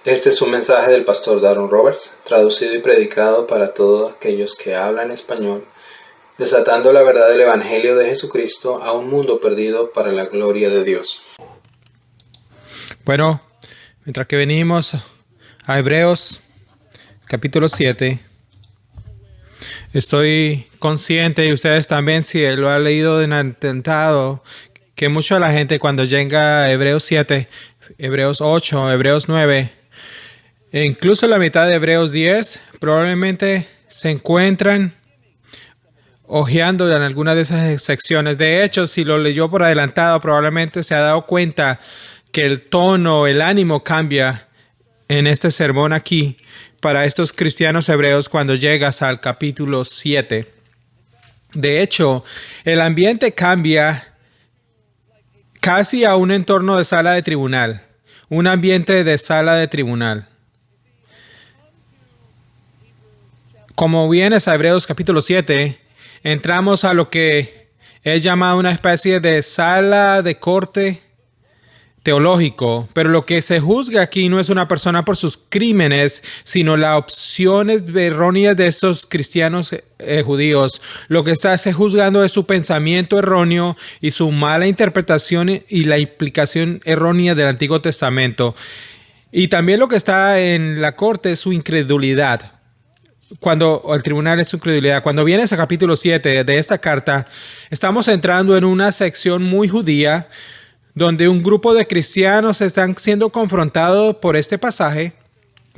Este es un mensaje del pastor Daron Roberts, traducido y predicado para todos aquellos que hablan español, desatando la verdad del Evangelio de Jesucristo a un mundo perdido para la gloria de Dios. Bueno, mientras que venimos a Hebreos capítulo 7, estoy consciente, y ustedes también, si lo han leído en atentado, que mucha de la gente cuando llega a Hebreos 7, Hebreos 8, Hebreos 9, e incluso la mitad de Hebreos 10, probablemente se encuentran hojeando en alguna de esas secciones. De hecho, si lo leyó por adelantado, probablemente se ha dado cuenta que el tono, el ánimo cambia en este sermón aquí para estos cristianos hebreos cuando llegas al capítulo 7. De hecho, el ambiente cambia casi a un entorno de sala de tribunal, un ambiente de sala de tribunal. Como vienes a Hebreos capítulo 7, entramos a lo que es llamado una especie de sala de corte teológico, pero lo que se juzga aquí no es una persona por sus crímenes, sino las opciones erróneas de estos cristianos judíos. Lo que se juzgando es su pensamiento erróneo y su mala interpretación y la implicación errónea del Antiguo Testamento. Y también lo que está en la corte es su incredulidad. Cuando el tribunal es su incredulidad. Cuando vienes a capítulo 7 de esta carta, estamos entrando en una sección muy judía donde un grupo de cristianos están siendo confrontados por este pasaje,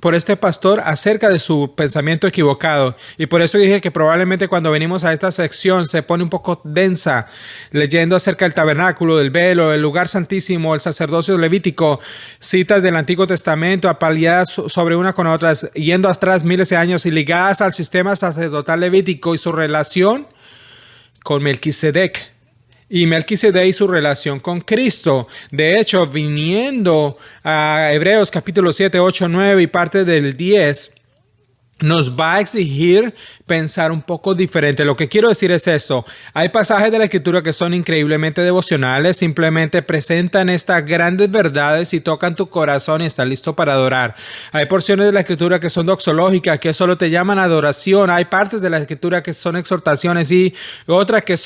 por este pastor, acerca de su pensamiento equivocado. Y por eso dije que probablemente cuando venimos a esta sección se pone un poco densa, leyendo acerca del tabernáculo, del velo, el lugar santísimo, el sacerdocio levítico, citas del Antiguo Testamento apaleadas sobre una con otras, yendo atrás miles de años y ligadas al sistema sacerdotal levítico y su relación con Melquisedec. Y Melquisedec y su relación con Cristo. De hecho, viniendo a Hebreos capítulo 7, 8, 9 y parte del 10, nos va a exigir pensar un poco diferente. Lo que quiero decir es eso. Hay pasajes de la Escritura que son increíblemente devocionales, simplemente presentan estas grandes verdades y tocan tu corazón y estás listo para adorar. Hay porciones de la Escritura que son doxológicas, que solo te llaman adoración. Hay partes de la Escritura que son exhortaciones y otras que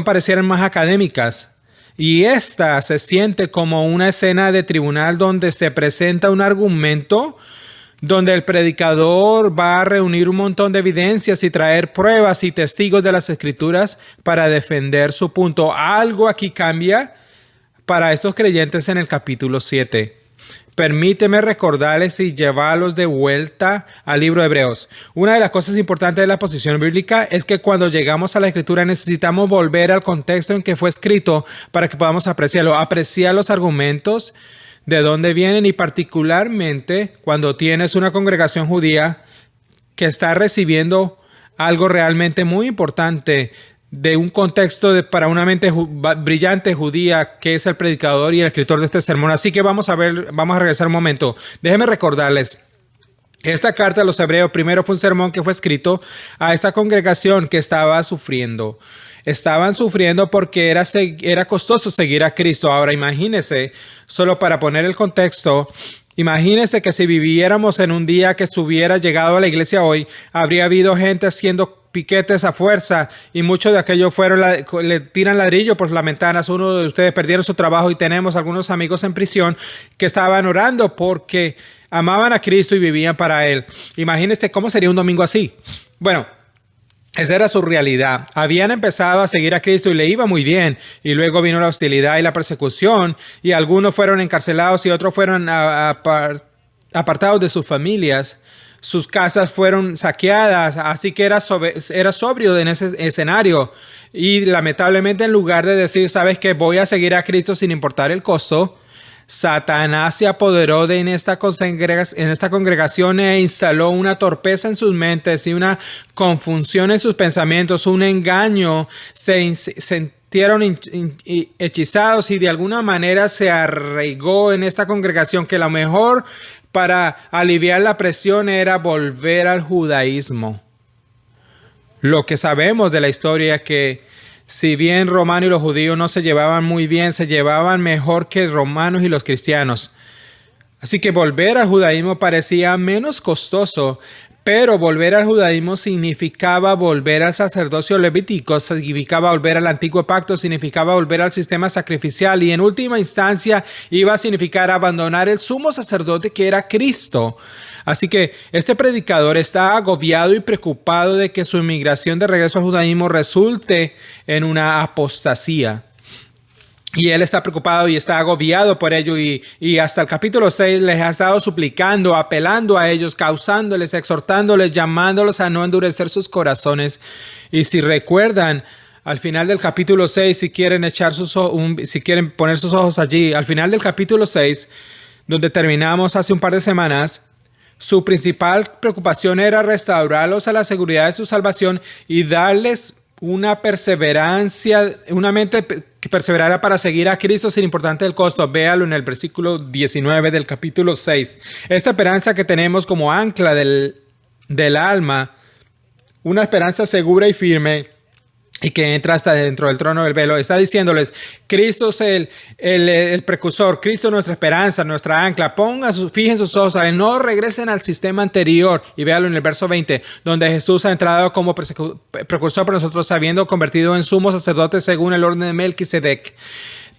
parecieran más académicas. Y esta se siente como una escena de tribunal donde se presenta un argumento, donde el predicador va a reunir un montón de evidencias y traer pruebas y testigos de las Escrituras para defender su punto. Algo aquí cambia para estos creyentes en el capítulo 7. Permíteme recordarles y llevarlos de vuelta al libro de Hebreos. Una de las cosas importantes de la posición bíblica es que cuando llegamos a la Escritura necesitamos volver al contexto en que fue escrito para que podamos apreciarlo. Apreciar los argumentos, de dónde vienen, y particularmente cuando tienes una congregación judía que está recibiendo algo realmente muy importante de un contexto para una mente brillante judía que es el predicador y el escritor de este sermón. Así que vamos a regresar un momento. Déjenme recordarles. Esta carta a los hebreos primero fue un sermón que fue escrito a esta congregación que estaba sufriendo. Estaban sufriendo porque era costoso seguir a Cristo. Ahora imagínense, solo para poner el contexto, imagínense que si viviéramos en un día que se hubiera llegado a la iglesia hoy, habría habido gente haciendo piquetes a fuerza y muchos de aquellos le tiran ladrillo por las ventanas. Uno de ustedes perdieron su trabajo y tenemos algunos amigos en prisión que estaban orando porque amaban a Cristo y vivían para Él. Imagínense cómo sería un domingo así. Bueno, esa era su realidad. Habían empezado a seguir a Cristo y le iba muy bien. Y luego vino la hostilidad y la persecución. Y algunos fueron encarcelados y otros fueron apartados de sus familias. Sus casas fueron saqueadas. Así que era sobrio en ese escenario. Y lamentablemente, en lugar de decir, ¿sabes qué? Voy a seguir a Cristo sin importar el costo, Satanás se apoderó en esta congregación e instaló una torpeza en sus mentes y una confusión en sus pensamientos, un engaño. Se sintieron hechizados y de alguna manera se arraigó en esta congregación que lo mejor para aliviar la presión era volver al judaísmo. Lo que sabemos de la historia es que si bien romanos y los judíos no se llevaban muy bien, se llevaban mejor que los romanos y los cristianos. Así que volver al judaísmo parecía menos costoso, pero volver al judaísmo significaba volver al sacerdocio levítico, significaba volver al antiguo pacto, significaba volver al sistema sacrificial y en última instancia iba a significar abandonar el sumo sacerdote que era Cristo. Así que este predicador está agobiado y preocupado de que su inmigración de regreso al judaísmo resulte en una apostasía. Y él está preocupado y está agobiado por ello y hasta el capítulo 6 les ha estado suplicando, apelando a ellos, causándoles, exhortándoles, llamándolos a no endurecer sus corazones. Y si recuerdan, al final del capítulo 6, si quieren si quieren poner sus ojos allí, al final del capítulo 6, donde terminamos hace un par de semanas, su principal preocupación era restaurarlos a la seguridad de su salvación y darles una perseverancia, una mente que perseverara para seguir a Cristo sin importar el costo. Véalo en el versículo 19 del capítulo 6. Esta esperanza que tenemos como ancla del alma, una esperanza segura y firme y que entra hasta dentro del trono del velo, está diciéndoles, Cristo es el precursor, Cristo es nuestra esperanza, nuestra ancla. Fijen sus ojos a él, no regresen al sistema anterior. Y véalo en el verso 20, donde Jesús ha entrado como precursor por nosotros, habiendo convertido en sumo sacerdote según el orden de Melquisedec.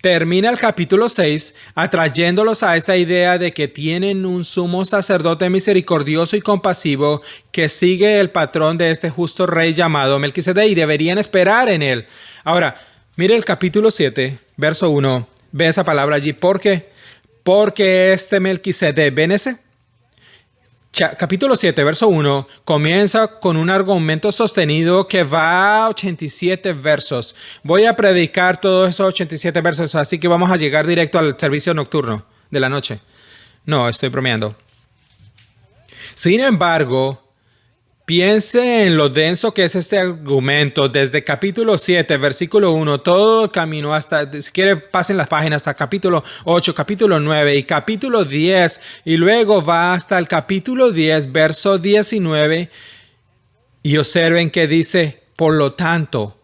Termina el capítulo 6 atrayéndolos a esta idea de que tienen un sumo sacerdote misericordioso y compasivo que sigue el patrón de este justo rey llamado Melquisedec y deberían esperar en él. Ahora, mire el capítulo 7, verso 1. Ve esa palabra allí. ¿Por qué? Porque este Melquisedec, ¿ven ese? Capítulo 7, verso 1, comienza con un argumento sostenido que va a 87 versos. Voy a predicar todos esos 87 versos, así que vamos a llegar directo al servicio nocturno de la noche. No, estoy bromeando. Sin embargo, piense en lo denso que es este argumento. Desde capítulo 7, versículo 1, todo el camino hasta, si quiere, pasen las páginas hasta capítulo 8, capítulo 9 y capítulo 10. Y luego va hasta el capítulo 10, verso 19. Y observen que dice, por lo tanto.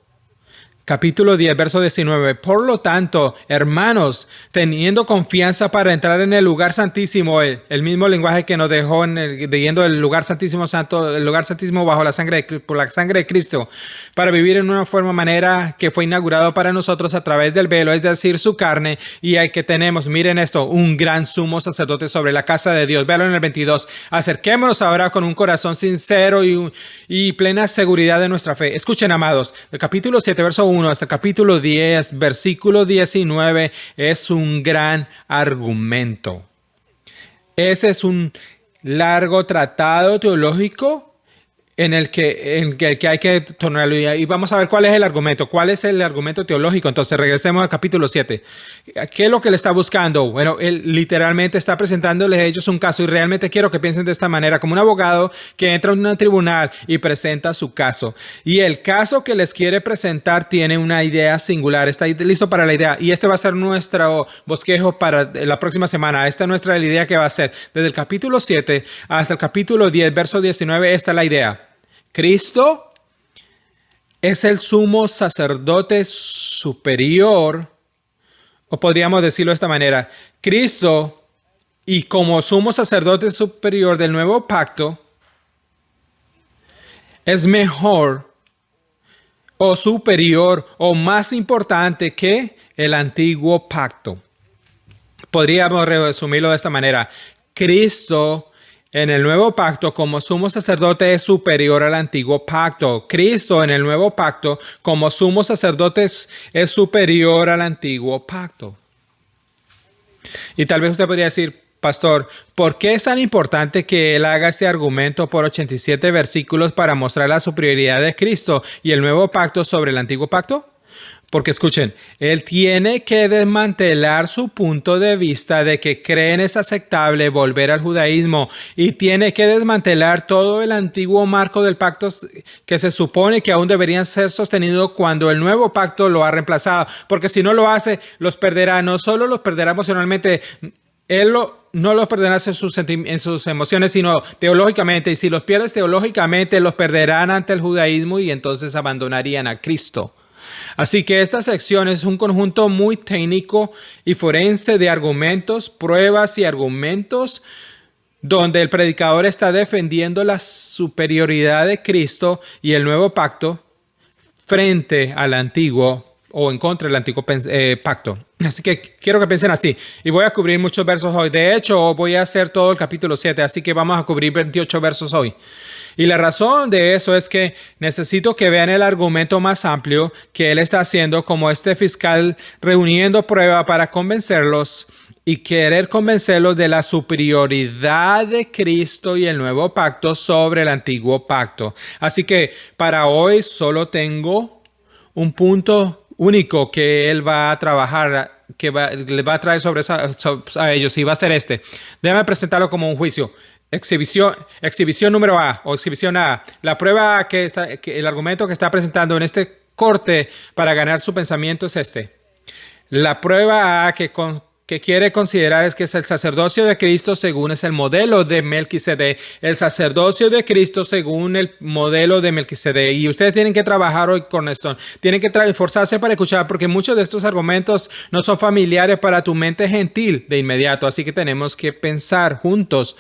Capítulo 10, verso 19. Por lo tanto, hermanos, teniendo confianza para entrar en el lugar santísimo, el mismo lenguaje que nos dejó leyendo el lugar santísimo santo, el lugar santísimo bajo la sangre por la sangre de Cristo, para vivir en una manera que fue inaugurado para nosotros a través del velo, es decir, su carne, y hay que tenemos, miren esto, un gran sumo sacerdote sobre la casa de Dios. Véalo en el 22. Acerquémonos ahora con un corazón sincero y plena seguridad de nuestra fe. Escuchen, amados, el capítulo 7, verso 1 hasta el capítulo 10, versículo 19, es un gran argumento. Ese es un largo tratado teológico en el que hay que tornarlo. Y vamos a ver cuál es el argumento. ¿Cuál es el argumento teológico? Entonces regresemos al capítulo 7. ¿Qué es lo que le está buscando? Bueno, él literalmente está presentándoles a ellos un caso y realmente quiero que piensen de esta manera, como un abogado que entra en un tribunal y presenta su caso. Y el caso que les quiere presentar tiene una idea singular. Está listo para la idea. Y este va a ser nuestro bosquejo para la próxima semana. Esta es nuestra idea que va a ser desde el capítulo 7 hasta el capítulo 10, verso 19. Esta es la idea. Cristo es el sumo sacerdote superior, o podríamos decirlo de esta manera, Cristo, y como sumo sacerdote superior del nuevo pacto, es mejor o superior o más importante que el antiguo pacto. Podríamos resumirlo de esta manera. Cristo en el nuevo pacto, como sumo sacerdote, es superior al antiguo pacto. Cristo en el nuevo pacto, como sumo sacerdote, es superior al antiguo pacto. Y tal vez usted podría decir, pastor, ¿por qué es tan importante que él haga este argumento por 87 versículos para mostrar la superioridad de Cristo y el nuevo pacto sobre el antiguo pacto? Porque escuchen, él tiene que desmantelar su punto de vista de que creen es aceptable volver al judaísmo y tiene que desmantelar todo el antiguo marco del pacto que se supone que aún deberían ser sostenidos cuando el nuevo pacto lo ha reemplazado. Porque si no lo hace, los perderá, no solo los perderá emocionalmente, él no los perderá en sus emociones, sino teológicamente. Y si los pierdes teológicamente, los perderán ante el judaísmo y entonces abandonarían a Cristo. Así que esta sección es un conjunto muy técnico y forense de argumentos, pruebas y argumentos donde el predicador está defendiendo la superioridad de Cristo y el nuevo pacto frente al antiguo o en contra del antiguo pacto. Así que quiero que piensen así. Y voy a cubrir muchos versos hoy. De hecho, voy a hacer todo el capítulo 7, así que vamos a cubrir 28 versos hoy. Y la razón de eso es que necesito que vean el argumento más amplio que él está haciendo como este fiscal reuniendo prueba para convencerlos y querer convencerlos de la superioridad de Cristo y el nuevo pacto sobre el antiguo pacto. Así que para hoy solo tengo un punto único que él va a trabajar, que le va a traer sobre a ellos, y va a ser este. Déjame presentarlo como un juicio. Exhibición número A o exhibición A. La prueba que el argumento que está presentando en este corte para ganar su pensamiento es este. La prueba A que quiere considerar es que es el sacerdocio de Cristo según es el modelo de Melquisedec. El sacerdocio de Cristo según el modelo de Melquisedec. Y ustedes tienen que trabajar hoy con esto. Tienen que esforzarse para escuchar porque muchos de estos argumentos no son familiares para tu mente gentil de inmediato. Así que tenemos que pensar juntos.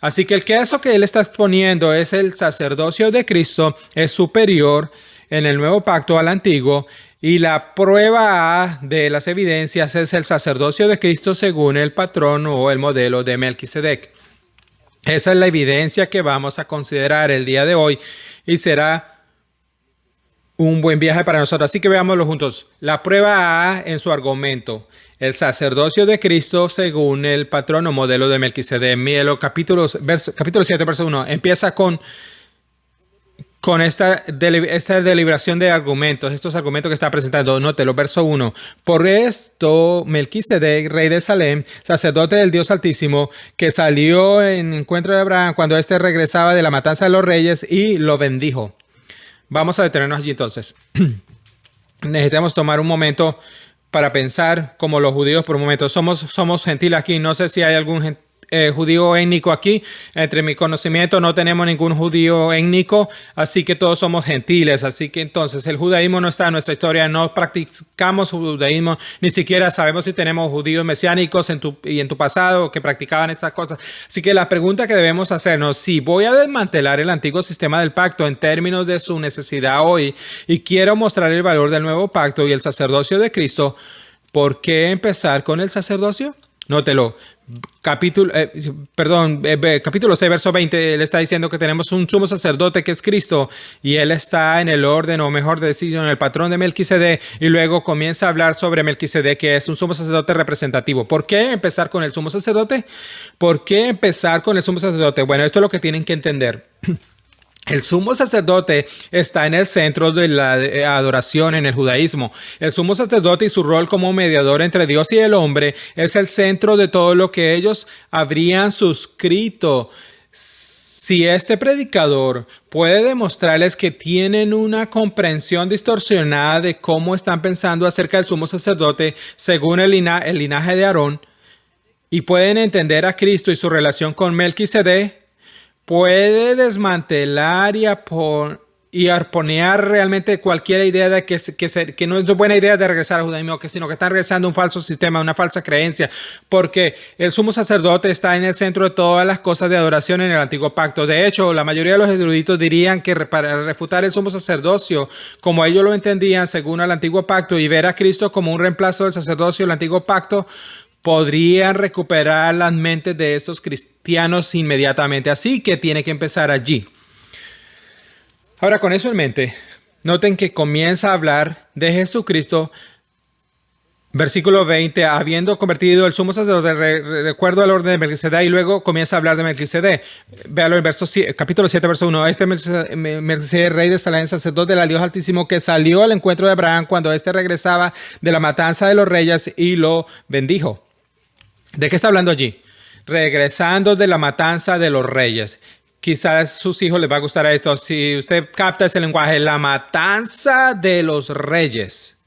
Así que el caso que él está exponiendo es el sacerdocio de Cristo es superior en el nuevo pacto al antiguo y la prueba A de las evidencias es el sacerdocio de Cristo según el patrón o el modelo de Melquisedec. Esa es la evidencia que vamos a considerar el día de hoy y será un buen viaje para nosotros. Así que veámoslo juntos. La prueba A en su argumento. El sacerdocio de Cristo según el patrón o modelo de Melquisedec. Míralo, capítulo 7, verso 1. Empieza con esta deliberación de argumentos, estos argumentos que está presentando. Nótelo, verso 1. Por esto, Melquisedec, rey de Salem, sacerdote del Dios Altísimo, que salió en encuentro de Abraham cuando éste regresaba de la matanza de los reyes y lo bendijo. Vamos a detenernos allí entonces. Necesitamos tomar un momento para pensar como los judíos por un momento. Somos gentiles aquí. No sé si hay algún judío étnico aquí. Entre mi conocimiento no tenemos ningún judío étnico, así que todos somos gentiles. Así que entonces el judaísmo no está en nuestra historia. No practicamos judaísmo. Ni siquiera sabemos si tenemos judíos mesiánicos en tu pasado que practicaban estas cosas. Así que la pregunta que debemos hacernos, si voy a desmantelar el antiguo sistema del pacto en términos de su necesidad hoy y quiero mostrar el valor del nuevo pacto y el sacerdocio de Cristo, ¿por qué empezar con el sacerdocio? Nótelo. Capítulo 6, verso 20, él está diciendo que tenemos un sumo sacerdote que es Cristo y él está en el orden, o mejor decir, en el patrón de Melquisedec, y luego comienza a hablar sobre Melquisedec, que es un sumo sacerdote representativo. ¿Por qué empezar con el sumo sacerdote? ¿Por qué empezar con el sumo sacerdote? Bueno, esto es lo que tienen que entender. El sumo sacerdote está en el centro de la adoración en el judaísmo. El sumo sacerdote y su rol como mediador entre Dios y el hombre es el centro de todo lo que ellos habrían suscrito. Si este predicador puede demostrarles que tienen una comprensión distorsionada de cómo están pensando acerca del sumo sacerdote según el linaje de Aarón, y pueden entender a Cristo y su relación con Melquisedec, puede desmantelar y arponear realmente cualquier idea de que no es una buena idea de regresar al judaísmo, sino que están regresando a un falso sistema, una falsa creencia, porque el sumo sacerdote está en el centro de todas las cosas de adoración en el antiguo pacto. De hecho, la mayoría de los eruditos dirían que para refutar el sumo sacerdocio, como ellos lo entendían según el antiguo pacto, y ver a Cristo como un reemplazo del sacerdocio del antiguo pacto, podrían recuperar las mentes de estos cristianos inmediatamente. Así que tiene que empezar allí. Ahora, con eso en mente, noten que comienza a hablar de Jesucristo. Versículo 20, habiendo convertido el sumo sacerdote recuerdo al orden de Melquisedec, y luego comienza a hablar de Melquisedec. Véalo en capítulo 7, verso 1. Este Melquisedec, rey de Salem, sacerdote del Dios Altísimo, que salió al encuentro de Abraham cuando éste regresaba de la matanza de los reyes y lo bendijo. ¿De qué está hablando allí? Regresando de la matanza de los reyes. Quizás sus hijos les va a gustar esto. Si usted capta ese lenguaje, la matanza de los reyes.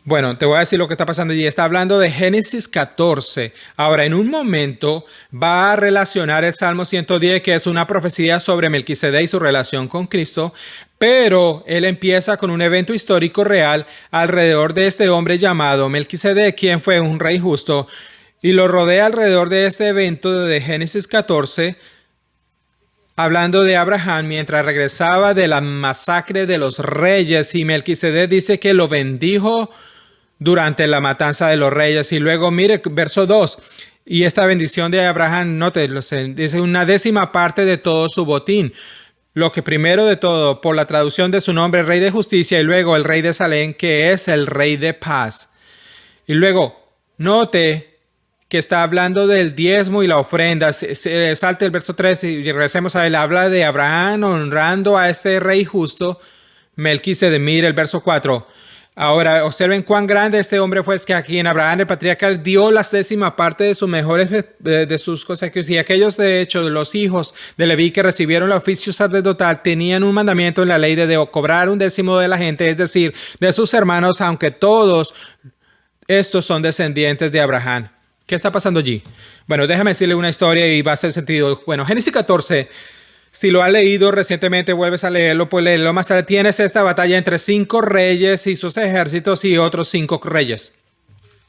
Bueno, te voy a decir lo que está pasando allí. Está hablando de Génesis 14. Ahora, en un momento va a relacionar el Salmo 110, que es una profecía sobre Melquisedec y su relación con Cristo, pero él empieza con un evento histórico real alrededor de este hombre llamado Melquisedec, quien fue un rey justo, y lo rodea alrededor de este evento de Génesis 14, hablando de Abraham mientras regresaba de la masacre de los reyes, y Melquisedec dice que lo bendijo durante la matanza de los reyes. Y luego mire verso 2, y esta bendición de Abraham, note, dice una décima parte de todo su botín, lo que primero de todo, por la traducción de su nombre, rey de justicia, y luego el rey de Salem, que es el rey de paz. Y luego, note que está hablando del diezmo y la ofrenda. Salte el verso 3 y regresemos a él. Habla de Abraham honrando a este rey justo, Melquisedec. Mire el verso 4. Ahora, observen cuán grande este hombre fue, es que aquí en Abraham el patriarca dio la décima parte de sus mejores de sus cosas. Y aquellos, de hecho, de los hijos de Leví que recibieron el oficio sacerdotal, tenían un mandamiento en la ley de cobrar un décimo de la gente, es decir, de sus hermanos, aunque todos estos son descendientes de Abraham. ¿Qué está pasando allí? Bueno, déjame decirle una historia y va a hacer sentido. Bueno, Génesis 14... Si lo has leído recientemente, vuelves a leerlo, pues léelo más tarde. Tienes esta batalla entre 5 reyes y sus ejércitos y otros 5 reyes.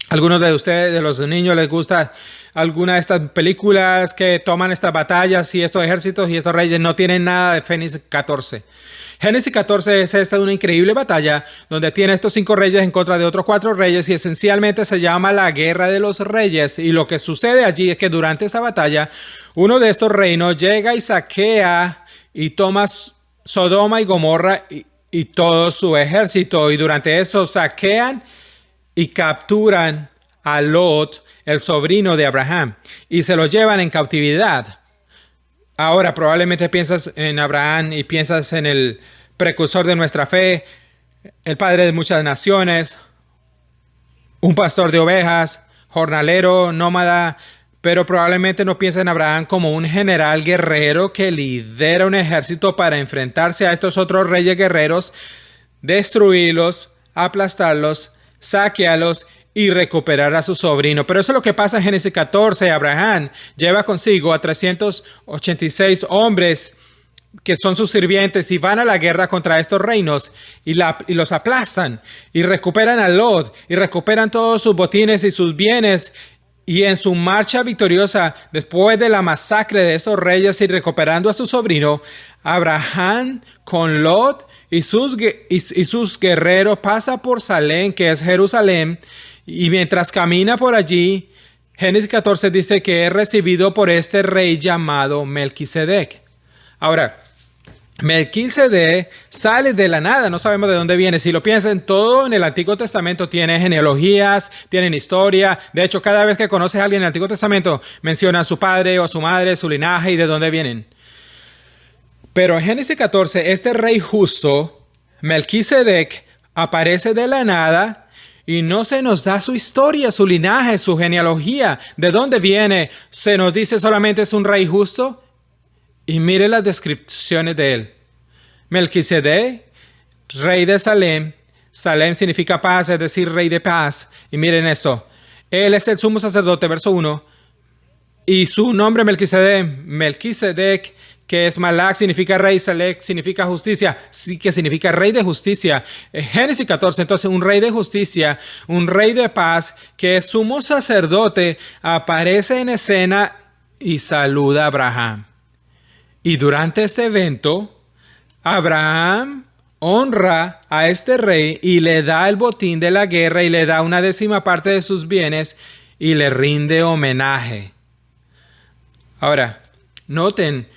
¿Algunos de ustedes, de los niños, les gusta alguna de estas películas que toman estas batallas y estos ejércitos y estos reyes? No tienen nada de Génesis 14. Génesis 14 es esta una increíble batalla donde tiene estos 5 reyes en contra de otros 4 reyes y esencialmente se llama la Guerra de los Reyes. Y lo que sucede allí es que durante esta batalla uno de estos reinos llega y saquea y toma Sodoma y Gomorra y todo su ejército, y durante eso saquean y capturan a Lot, el sobrino de Abraham, y se lo llevan en cautividad. Ahora probablemente piensas en Abraham y piensas en el precursor de nuestra fe, el padre de muchas naciones, un pastor de ovejas, jornalero, nómada, pero probablemente no piensas en Abraham como un general guerrero que lidera un ejército para enfrentarse a estos otros reyes guerreros, destruirlos, aplastarlos, saquearlos y recuperar a su sobrino. Pero eso es lo que pasa en Génesis 14. Abraham lleva consigo a 386 hombres que son sus sirvientes y van a la guerra contra estos reinos y los aplastan y recuperan a Lot y recuperan todos sus botines y sus bienes. Y en su marcha victoriosa, después de la masacre de esos reyes y recuperando a su sobrino, Abraham con Lot y sus guerreros pasa por Salem, que es Jerusalén, y mientras camina por allí, Génesis 14 dice que es recibido por este rey llamado Melquisedec. Ahora, Melquisedec sale de la nada, no sabemos de dónde viene. Si lo piensan, todo en el Antiguo Testamento tiene genealogías, tienen historia. De hecho, cada vez que conoces a alguien en el Antiguo Testamento, menciona a su padre o a su madre, su linaje y de dónde vienen. Pero en Génesis 14, este rey justo, Melquisedec, aparece de la nada y no se nos da su historia, su linaje, su genealogía, de dónde viene. Se nos dice solamente es un rey justo. Y mire las descripciones de él. Melquisedec, rey de Salem. Salem significa paz, es decir, rey de paz. Y miren esto. Él es el sumo sacerdote, verso 1. Y su nombre Melquisedec, que es Malach, significa rey. Salek significa justicia. Sí, que significa rey de justicia. Génesis 14, entonces un rey de justicia, un rey de paz, que es sumo sacerdote, aparece en escena y saluda a Abraham. Y durante este evento, Abraham honra a este rey y le da el botín de la guerra y le da una décima parte de sus bienes y le rinde homenaje. Ahora, noten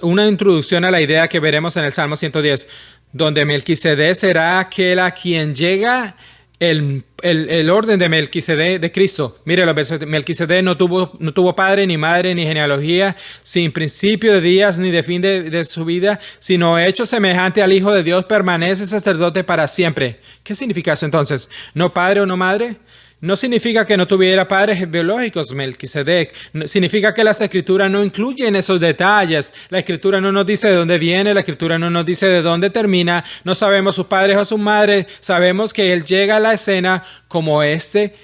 una introducción a la idea que veremos en el Salmo 110, donde Melquisedec será aquel a quien llega el orden de Melquisedec de Cristo. Mire los versos. Melquisedec no tuvo padre, ni madre, ni genealogía, sin principio de días, ni de fin de su vida, sino hecho semejante al Hijo de Dios, permanece sacerdote para siempre. ¿Qué significa eso entonces? ¿No padre o no madre? No significa que no tuviera padres biológicos, Melquisedec. Significa que las escrituras no incluyen esos detalles. La escritura no nos dice de dónde viene, la escritura no nos dice de dónde termina. No sabemos sus padres o sus madres. Sabemos que él llega a la escena como este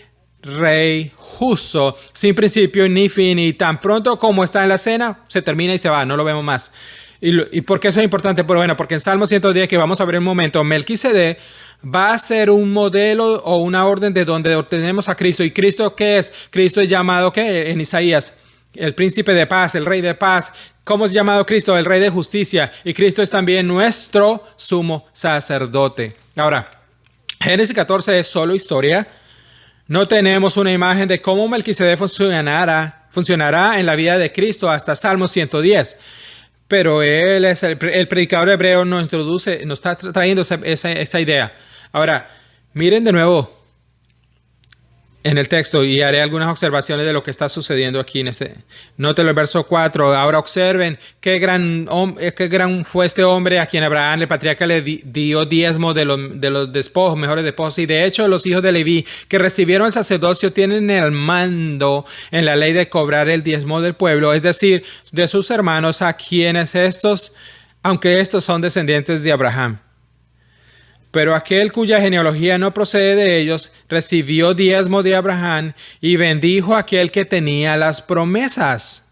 rey justo, sin principio ni fin, y tan pronto como está en la escena, se termina y se va, no lo vemos más. ¿Y por qué eso es importante? Pero bueno, porque en Salmo 110, que vamos a ver en un momento, Melquisedec va a ser un modelo o una orden de donde obtenemos a Cristo. ¿Y Cristo qué es? Cristo es llamado, ¿qué? En Isaías, el príncipe de paz, el rey de paz. ¿Cómo es llamado Cristo? El rey de justicia. Y Cristo es también nuestro sumo sacerdote. Ahora, Génesis 14 es solo historia. No tenemos una imagen de cómo Melquisedec funcionará en la vida de Cristo hasta Salmo 110. Pero él es el predicador hebreo, nos está trayendo esa idea. Ahora, miren de nuevo en el texto y haré algunas observaciones de lo que está sucediendo aquí en este. Noten el verso 4. Ahora observen qué gran fue este hombre a quien Abraham, el patriarca, le dio diezmo de los despojos, mejores despojos. Y de hecho, los hijos de Leví que recibieron el sacerdocio tienen el mando en la ley de cobrar el diezmo del pueblo, es decir, de sus hermanos, a quienes aunque estos son descendientes de Abraham. Pero aquel cuya genealogía no procede de ellos, recibió diezmo de Abraham y bendijo a aquel que tenía las promesas.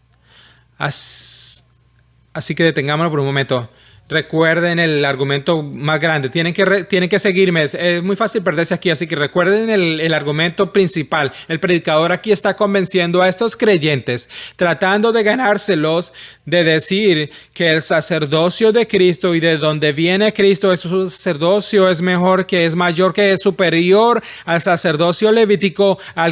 Así que detengámonos por un momento. Recuerden el argumento más grande. Tienen que seguirme. Es muy fácil perderse aquí, así que recuerden el argumento principal. El predicador aquí está convenciendo a estos creyentes, tratando de ganárselos, de decir que el sacerdocio de Cristo y de donde viene Cristo, su sacerdocio es mejor, que es mayor, que es superior al sacerdocio levítico a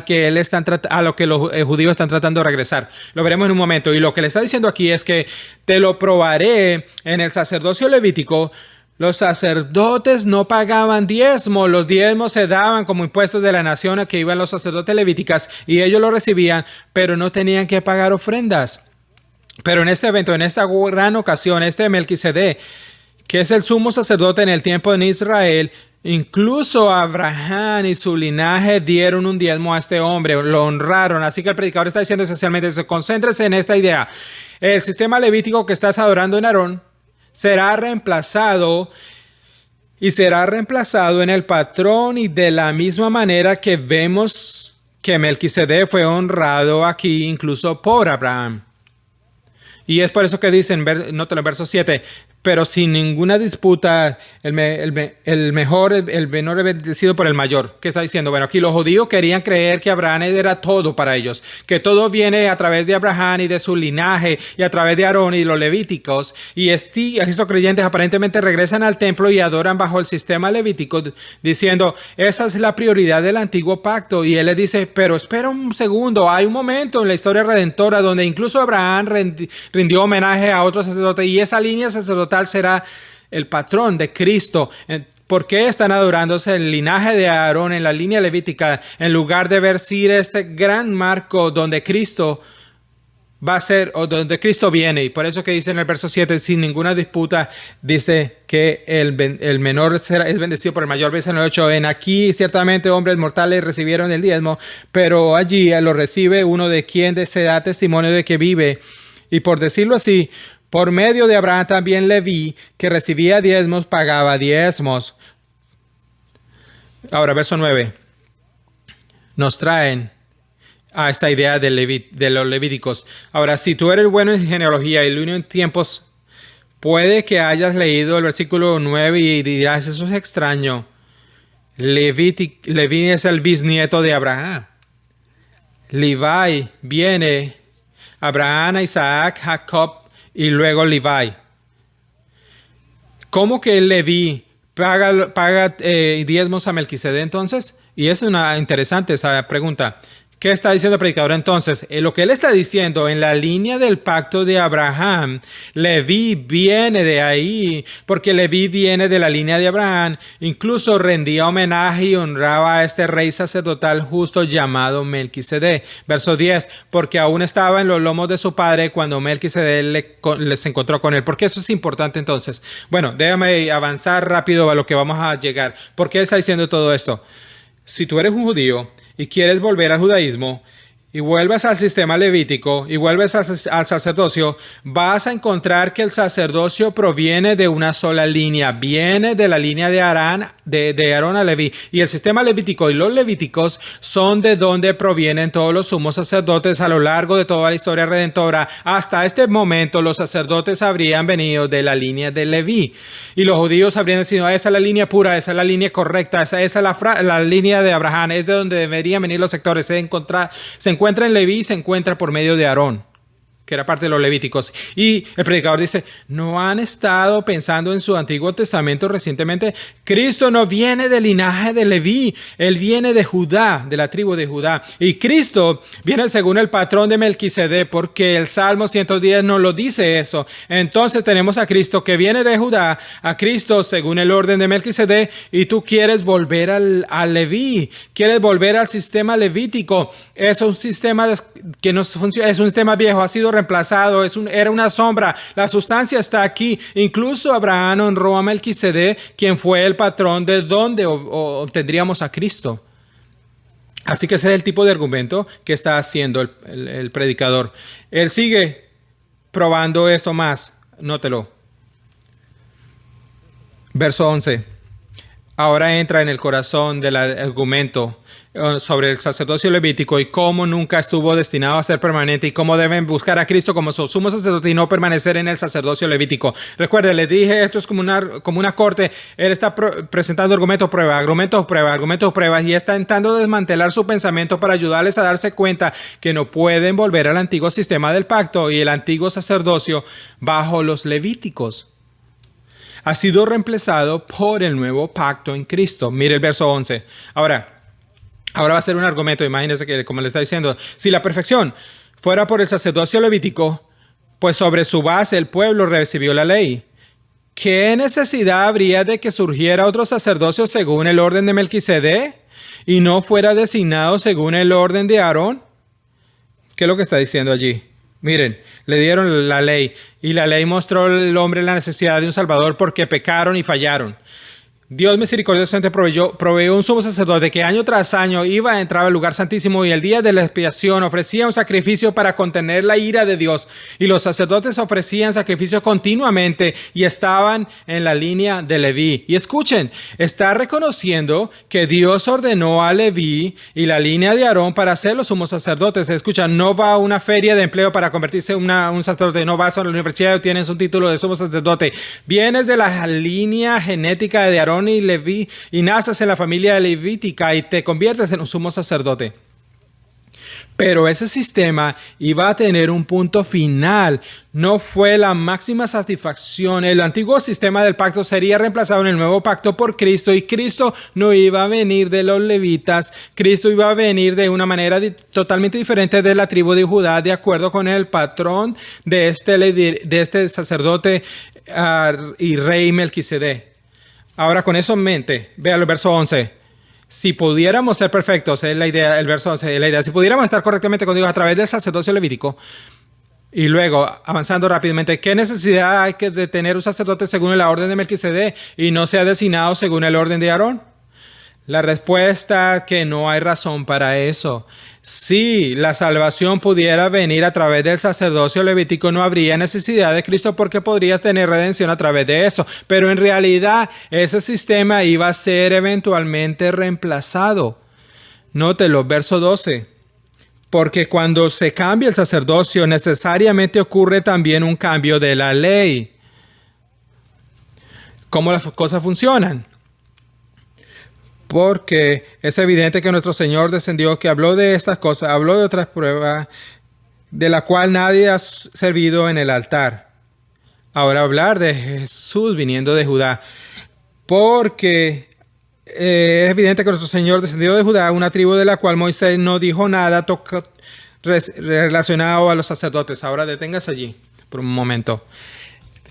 lo que los judíos están tratando de regresar. Lo veremos en un momento. Y lo que le está diciendo aquí es que te lo probaré en el sacerdocio levítico. Los sacerdotes no pagaban diezmo. Los diezmos se daban como impuestos de la nación a que iban los sacerdotes levíticos y ellos lo recibían, pero no tenían que pagar ofrendas. Pero en este evento, en esta gran ocasión, este Melquisedec, que es el sumo sacerdote en el tiempo en Israel, incluso Abraham y su linaje dieron un diezmo a este hombre, lo honraron. Así que el predicador está diciendo esencialmente, concéntrese en esta idea. El sistema levítico que estás adorando en Aarón será reemplazado en el patrón, y de la misma manera que vemos que Melquisedec fue honrado aquí incluso por Abraham. Y es por eso que dicen, noten el verso 7, pero sin ninguna disputa, el menor es bendecido por el mayor. ¿Qué está diciendo? Bueno, aquí los judíos querían creer que Abraham era todo para ellos, que todo viene a través de Abraham y de su linaje y a través de Aarón y los levíticos. Y estos creyentes aparentemente regresan al templo y adoran bajo el sistema levítico, diciendo, esa es la prioridad del antiguo pacto. Y él les dice, pero espera un segundo, hay un momento en la historia redentora donde incluso Abraham rindió homenaje a otro sacerdote, y esa línea sacerdotal será el patrón de Cristo. ¿Por qué están adorándose el linaje de Aarón en la línea levítica en lugar de ver si este gran marco donde Cristo va a ser, o donde Cristo viene? Y por eso que dice en el verso 7, sin ninguna disputa, dice que el menor es bendecido por el mayor. Verso 8, en aquí ciertamente hombres mortales recibieron el diezmo, pero allí lo recibe uno de quien se da testimonio de que vive. Y por decirlo así, por medio de Abraham también Leví, que recibía diezmos, pagaba diezmos. Ahora, verso 9. Nos traen a esta idea de los levíticos. Ahora, si tú eres bueno en genealogía y luno en tiempos, puede que hayas leído el versículo 9 y dirás, eso es extraño. Leví es el bisnieto de Abraham. Levi viene Abraham, Isaac, Jacob y luego Levi. ¿Cómo que Leví paga diezmos a Melquisedec entonces? Y es una interesante esa pregunta. ¿Qué está diciendo el predicador entonces? Lo que él está diciendo, en la línea del pacto de Abraham, Leví viene de ahí, porque Leví viene de la línea de Abraham. Incluso rendía homenaje y honraba a este rey sacerdotal justo llamado Melquisedec. Verso 10, porque aún estaba en los lomos de su padre cuando Melquisedec les encontró con él. ¿Por qué eso es importante entonces? Bueno, déjame avanzar rápido a lo que vamos a llegar. ¿Por qué está diciendo todo esto? Si tú eres un judío y quieres volver al judaísmo, y vuelves al sistema levítico y vuelves al sacerdocio, vas a encontrar que el sacerdocio proviene de una sola línea, viene de la línea de Aarón a Leví. Y el sistema levítico y los levíticos son de donde provienen todos los sumos sacerdotes a lo largo de toda la historia redentora. Hasta este momento los sacerdotes habrían venido de la línea de Leví. Y los judíos habrían decidido, esa es la línea pura, esa es la línea correcta, esa es la línea de Abraham, es de donde deberían venir los sectores. Se encuentra en Leví, se encuentra por medio de Aarón, que era parte de los levíticos. Y el predicador dice, ¿no han estado pensando en su Antiguo Testamento recientemente? Cristo no viene del linaje de Leví, Él viene de Judá, de la tribu de Judá. Y Cristo viene según el patrón de Melquisedec, porque el Salmo 110 nos lo dice eso. Entonces tenemos a Cristo que viene de Judá, a Cristo según el orden de Melquisedec, y tú quieres volver al Leví, quieres volver al sistema levítico. Es un sistema que no funciona, es un sistema viejo, ha sido reemplazado, era una sombra, la sustancia está aquí. Incluso Abraham honró a Melquisedec, quien fue el patrón de donde obtendríamos a Cristo. Así que ese es el tipo de argumento que está haciendo el predicador. Él sigue probando esto más, nótelo. Verso 11. Ahora entra en el corazón del argumento sobre el sacerdocio levítico y cómo nunca estuvo destinado a ser permanente y cómo deben buscar a Cristo como su sumo sacerdote y no permanecer en el sacerdocio levítico. Recuerde, les dije, esto es como una corte. Él está presentando argumentos, pruebas y está intentando desmantelar su pensamiento para ayudarles a darse cuenta que no pueden volver al antiguo sistema del pacto y el antiguo sacerdocio bajo los levíticos. Ha sido reemplazado por el nuevo pacto en Cristo. Mire el verso 11. Ahora va a ser un argumento. Imagínense que, como le está diciendo, si la perfección fuera por el sacerdocio levítico, pues sobre su base el pueblo recibió la ley. ¿Qué necesidad habría de que surgiera otro sacerdocio según el orden de Melquisedec y no fuera designado según el orden de Aarón? ¿Qué es lo que está diciendo allí? Miren, le dieron la ley y la ley mostró al hombre la necesidad de un salvador porque pecaron y fallaron. Dios misericordiosamente proveyó un sumo sacerdote que año tras año iba a entrar al lugar santísimo y el día de la expiación ofrecía un sacrificio para contener la ira de Dios. Y los sacerdotes ofrecían sacrificios continuamente y estaban en la línea de Leví. Y escuchen, está reconociendo que Dios ordenó a Leví y la línea de Aarón para ser los sumos sacerdotes. Escucha, no va a una feria de empleo para convertirse en un sacerdote, no vas a la universidad y tienes un título de sumo sacerdote. Vienes de la línea genética de Aarón y Leví y naces en la familia levítica y te conviertes en un sumo sacerdote. Pero ese sistema iba a tener un punto final. No fue la máxima satisfacción. El antiguo sistema del pacto sería reemplazado en el nuevo pacto por Cristo y Cristo no iba a venir de los levitas. Cristo iba a venir de una manera totalmente diferente de la tribu de Judá, de acuerdo con el patrón de este sacerdote y rey Melquisedec. Ahora, con eso en mente, vean el verso 11. Si pudiéramos ser perfectos, es la idea, el verso 11 es la idea. Si pudiéramos estar correctamente con Dios a través del sacerdocio levítico, y luego, avanzando rápidamente, ¿qué necesidad hay de tener un sacerdote según la orden de Melquisedec y no sea designado según el orden de Aarón? La respuesta es que no hay razón para eso. Si la salvación pudiera venir a través del sacerdocio levítico, no habría necesidad de Cristo porque podrías tener redención a través de eso. Pero en realidad, ese sistema iba a ser eventualmente reemplazado. Nótelo, verso 12. Porque cuando se cambia el sacerdocio, necesariamente ocurre también un cambio de la ley. ¿Cómo las cosas funcionan? Porque es evidente que nuestro Señor descendió, que habló de estas cosas, habló de otras pruebas, de la cual nadie ha servido en el altar. Ahora hablar de Jesús viniendo de Judá. Porque es evidente que nuestro Señor descendió de Judá, una tribu de la cual Moisés no dijo nada relacionado a los sacerdotes. Ahora deténgase allí por un momento.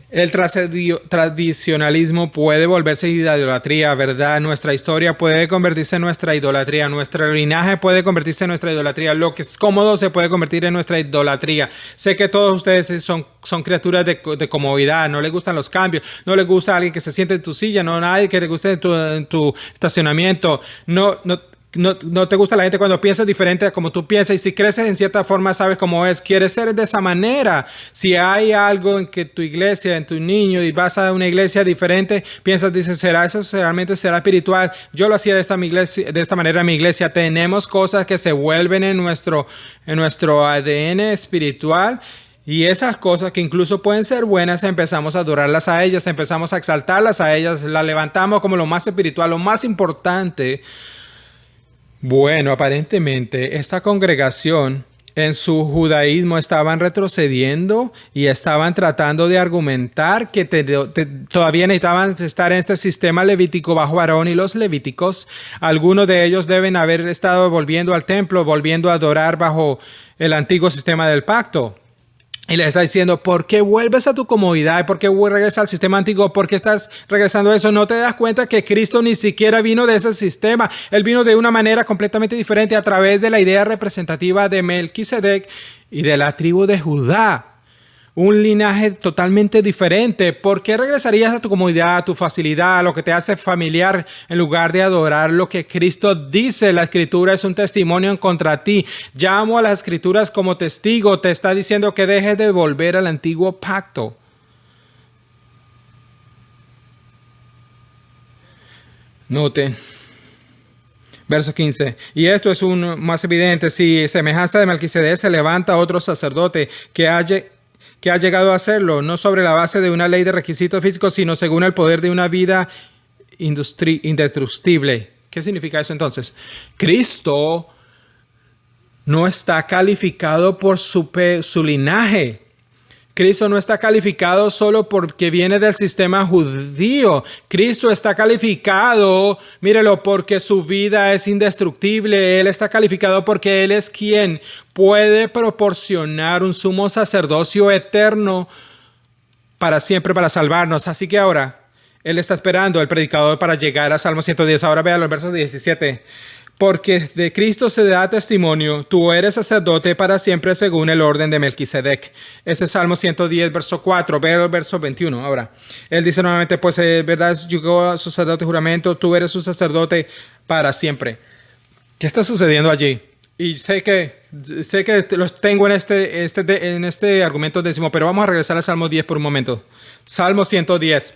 El tradicionalismo puede volverse idolatría, ¿verdad? Nuestra historia puede convertirse en nuestra idolatría. Nuestro linaje puede convertirse en nuestra idolatría. Lo que es cómodo se puede convertir en nuestra idolatría. Sé que todos ustedes son criaturas de comodidad. No les gustan los cambios. No les gusta alguien que se siente en tu silla. No nadie que le guste en tu estacionamiento. no te gusta la gente cuando piensas diferente a como tú piensas, y si creces en cierta forma sabes cómo es, quieres ser de esa manera. Si hay algo en que tu iglesia, en tu niño, y vas a una iglesia diferente, dices, ¿será eso? ¿Realmente será espiritual? Yo lo hacía de esta manera en mi iglesia. Tenemos cosas que se vuelven en nuestro ADN espiritual. Y esas cosas que incluso pueden ser buenas, empezamos a adorarlas a ellas, empezamos a exaltarlas a ellas, las levantamos como lo más espiritual, lo más importante. Bueno, aparentemente esta congregación en su judaísmo estaban retrocediendo y estaban tratando de argumentar que todavía necesitaban estar en este sistema levítico bajo Aarón y los levíticos. Algunos de ellos deben haber estado volviendo al templo, volviendo a adorar bajo el antiguo sistema del pacto. Y le está diciendo, ¿por qué vuelves a tu comodidad? ¿Por qué regresas al sistema antiguo? ¿Por qué estás regresando a eso? ¿No te das cuenta que Cristo ni siquiera vino de ese sistema? Él vino de una manera completamente diferente a través de la idea representativa de Melquisedec y de la tribu de Judá. Un linaje totalmente diferente. ¿Por qué regresarías a tu comodidad, a tu facilidad, a lo que te hace familiar, en lugar de adorar lo que Cristo dice? La Escritura es un testimonio en contra ti. Llamo a las Escrituras como testigo. Te está diciendo que dejes de volver al antiguo pacto. Noten. Verso 15. Y esto es más evidente. Si semejanza de Melquisedec se levanta otro sacerdote que ha llegado a hacerlo, no sobre la base de una ley de requisitos físicos, sino según el poder de una vida indestructible. ¿Qué significa eso entonces? Cristo no está calificado por su linaje. Cristo no está calificado solo porque viene del sistema judío. Cristo está calificado, mírelo, porque su vida es indestructible. Él está calificado porque Él es quien puede proporcionar un sumo sacerdocio eterno para siempre, para salvarnos. Así que ahora, Él está esperando el predicador para llegar a Salmo 110. Ahora véalo en verso 17. Porque de Cristo se da testimonio, tú eres sacerdote para siempre según el orden de Melquisedec. Ese es Salmo 110, verso 4, ve el verso 21. Ahora, él dice nuevamente, pues verdad, llegó a su sacerdote juramento, tú eres su sacerdote para siempre. ¿Qué está sucediendo allí? Y sé que los tengo en este argumento décimo, pero vamos a regresar al Salmo 10 por un momento. Salmo 110.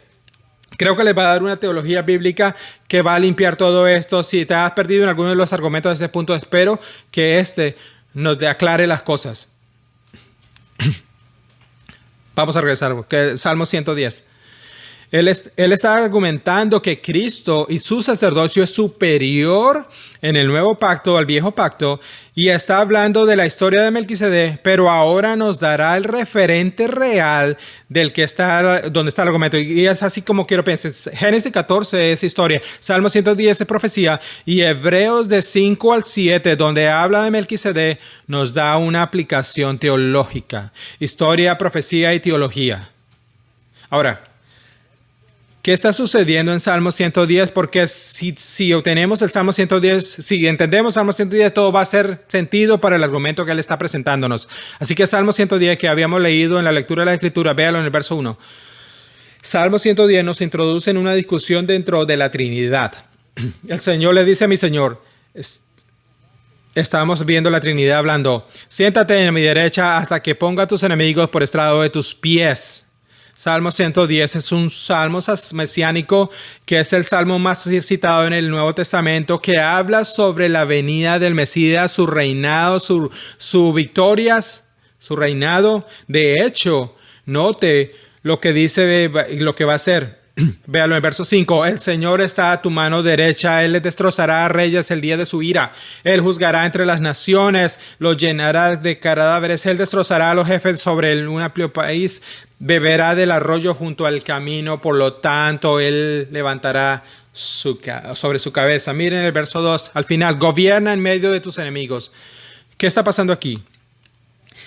Creo que les va a dar una teología bíblica que va a limpiar todo esto. Si te has perdido en alguno de los argumentos de ese punto, espero que nos aclare las cosas. Vamos a regresar, Salmo 110. Él está argumentando que Cristo y su sacerdocio es superior en el nuevo pacto al viejo pacto, y está hablando de la historia de Melquisedec, pero ahora nos dará el referente real del que está, donde está el argumento. Y es así como quiero pensar. Génesis 14 es historia, Salmo 110 es profecía, y Hebreos de 5 al 7, donde habla de Melquisedec, nos da una aplicación teológica. Historia, profecía y teología. Ahora, ¿qué está sucediendo en Salmo 110? Porque si obtenemos el Salmo 110, si entendemos Salmo 110, todo va a hacer sentido para el argumento que él está presentándonos. Así que Salmo 110, que habíamos leído en la lectura de la Escritura, véalo en el verso 1. Salmo 110 nos introduce en una discusión dentro de la Trinidad. El Señor le dice a mi Señor, estamos viendo la Trinidad hablando, siéntate en mi derecha hasta que ponga a tus enemigos por estrado de tus pies. Salmo 110 es un salmo mesiánico que es el salmo más citado en el Nuevo Testamento, que habla sobre la venida del Mesías, su reinado, sus victorias, su reinado. De hecho, note lo que dice, lo que va a hacer. Véalo en el verso 5. El Señor está a tu mano derecha. Él les destrozará a reyes el día de su ira. Él juzgará entre las naciones. Los llenará de cadáveres. Él destrozará a los jefes sobre un amplio país. Beberá del arroyo junto al camino. Por lo tanto, Él levantará sobre su cabeza. Miren el verso 2. Al final, gobierna en medio de tus enemigos. ¿Qué está pasando aquí?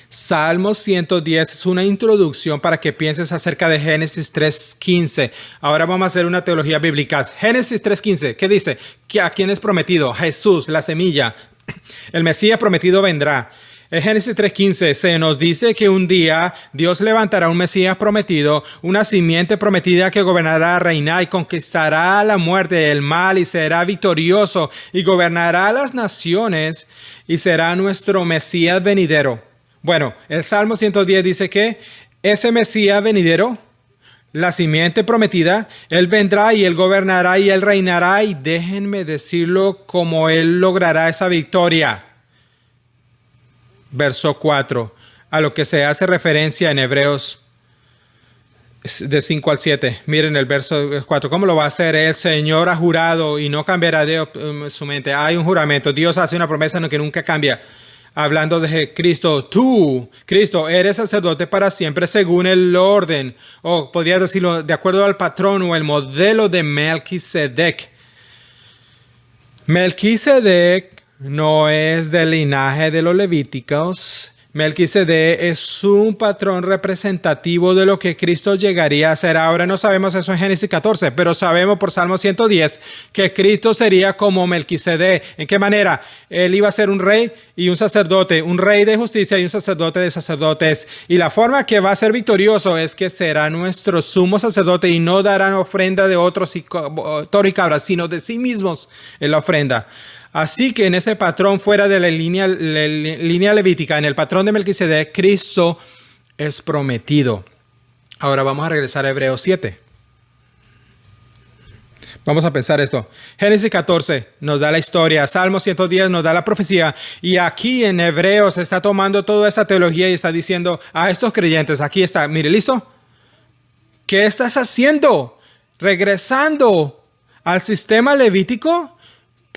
Salmo 110 es una introducción para que pienses acerca de Génesis 3:15. Ahora vamos a hacer una teología bíblica. Génesis 3:15, ¿qué dice? ¿A quién es prometido? Jesús, la semilla. El Mesías prometido vendrá. En Génesis 3:15 se nos dice que un día Dios levantará un Mesías prometido, una simiente prometida que gobernará, reinará y conquistará la muerte, el mal y será victorioso y gobernará las naciones y será nuestro Mesías venidero. Bueno, el Salmo 110 dice que ese Mesías venidero, la simiente prometida, Él vendrá y Él gobernará y Él reinará y déjenme decirlo como Él logrará esa victoria. Verso 4, a lo que se hace referencia en Hebreos de 5 al 7. Miren el verso 4, ¿cómo lo va a hacer? El Señor ha jurado y no cambiará de su mente. Hay un juramento, Dios hace una promesa que nunca cambia. Hablando de Cristo, tú, Cristo, eres sacerdote para siempre según el orden, o podría decirlo de acuerdo al patrón o el modelo de Melquisedec. Melquisedec no es del linaje de los levíticos. Melquisedec es un patrón representativo de lo que Cristo llegaría a ser. Ahora no sabemos eso en Génesis 14, pero sabemos por Salmo 110 que Cristo sería como Melquisedec. ¿En qué manera? Él iba a ser un rey y un sacerdote, un rey de justicia y un sacerdote de sacerdotes. Y la forma que va a ser victorioso es que será nuestro sumo sacerdote y no darán ofrenda de otros toro y cabra, sino de sí mismos en la ofrenda. Así que en ese patrón fuera de la línea levítica, en el patrón de Melquisedec, Cristo es prometido. Ahora vamos a regresar a Hebreos 7. Vamos a pensar esto. Génesis 14 nos da la historia, Salmo 110 nos da la profecía y aquí en Hebreos está tomando toda esa teología y está diciendo a estos creyentes, aquí está, mire, ¿listo? ¿Qué estás haciendo? Regresando al sistema levítico.